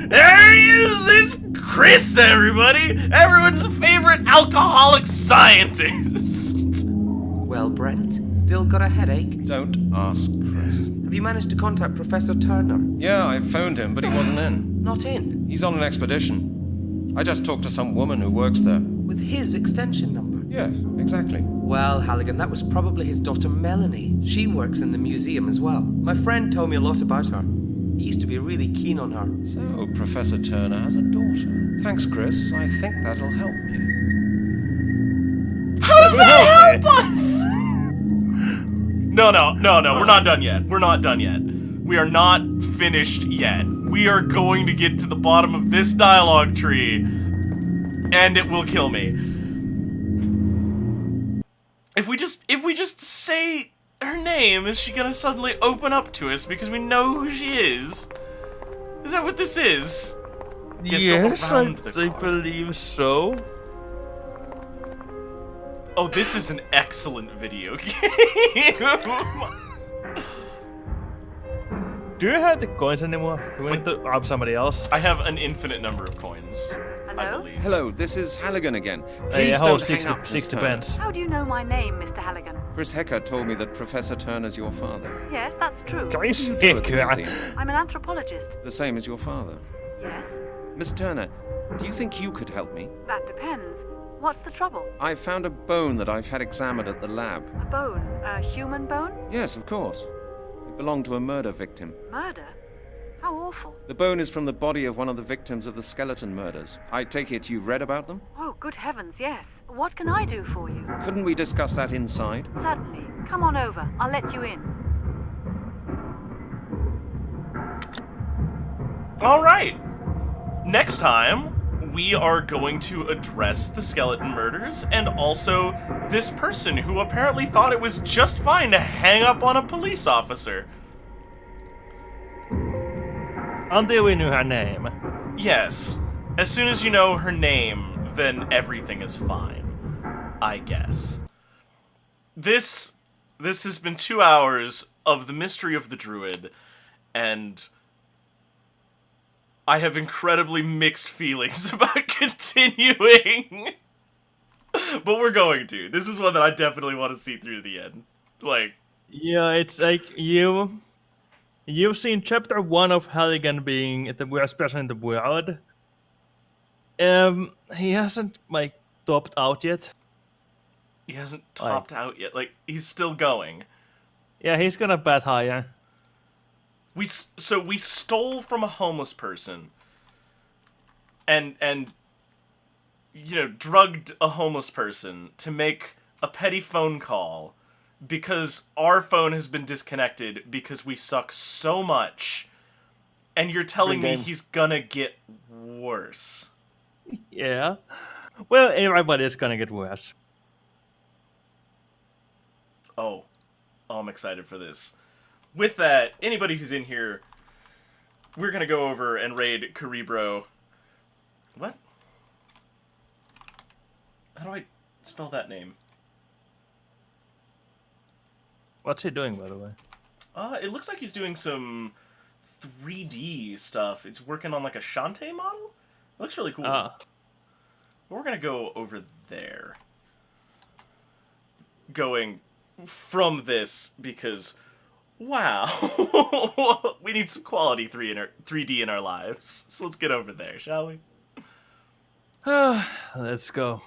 There he is! It's Chris, everybody! Everyone's favorite alcoholic scientist! Well, Brent, still got a headache? Don't ask, Chris. Have you managed to contact Professor Turner? Yeah, I phoned him, but he wasn't in. Not in? He's on an expedition. I just talked to some woman who works there. With his extension number? Yes, exactly. Well, Halligan, that was probably his daughter Melanie. She works in the museum as well. My friend told me a lot about her. He used to be really keen on her. So, Professor Turner has a daughter. Thanks, Chris. I think that'll help me. How does that help us? No, we're not done yet. We're not done yet. We are not finished yet. We are going to get to the bottom of this dialogue tree, and it will kill me. If we just say her name, is she gonna suddenly open up to us because we know who she is? Is that what this is? Yes, I believe so. Oh, this is an excellent video game. Do you have the coins anymore? Do we need to rob somebody else? I have an infinite number of coins, I Hello? believe. Hello, this is Halligan again. Hey, Please hold don't 60, hang up, Miss 60 Turner. pence. How do you know my name, Mr. Halligan? Chris Hecker told me that Professor Turner's your father. Yes, that's true. Chris What do you do at the Hecker. museum? I'm an anthropologist. The same as your father. Yes, Miss Turner, do you think you could help me? that depends. What's the trouble? I found a bone that I've had examined at the lab. A bone? A human bone? Yes, of course. It belonged to a murder victim. Murder? How awful. The bone is from the body of one of the victims of the skeleton murders. I take it you've read about them? Oh, good heavens, yes. What can I do for you? Couldn't we discuss that inside? Certainly. Come on over. I'll let you in. All right. Next time, we are going to address the skeleton murders and also this person who apparently thought it was just fine to hang up on a police officer. Until we knew her name. Yes. As soon as you know her name, then everything is fine. I guess. This has been 2 hours of the mystery of the Druid, and I have incredibly mixed feelings about continuing. But we're going to. This is one that I definitely want to see through to the end. Like, Yeah, it's like you've seen chapter 1 of Halligan being the worst person in the world. He hasn't like topped out yet. he hasn't topped out yet. Like, he's still going. Yeah, he's gonna bat higher. We stole from a homeless person and you know, drugged a homeless person to make a petty phone call because our phone has been disconnected because we suck so much, and you're telling me he's gonna get worse. Yeah. Well, everybody's gonna get worse. Oh, I'm excited for this. With that, anybody who's in here, we're gonna go over and raid Cerebro. What? How do I spell that name? What's he doing, by the way? It looks like he's doing some 3D stuff. It's working on like a Shantae model? It looks really cool. But we're gonna go over there. Going from this because, wow, we need some quality 3D in our lives. So let's get over there, shall we? Let's go.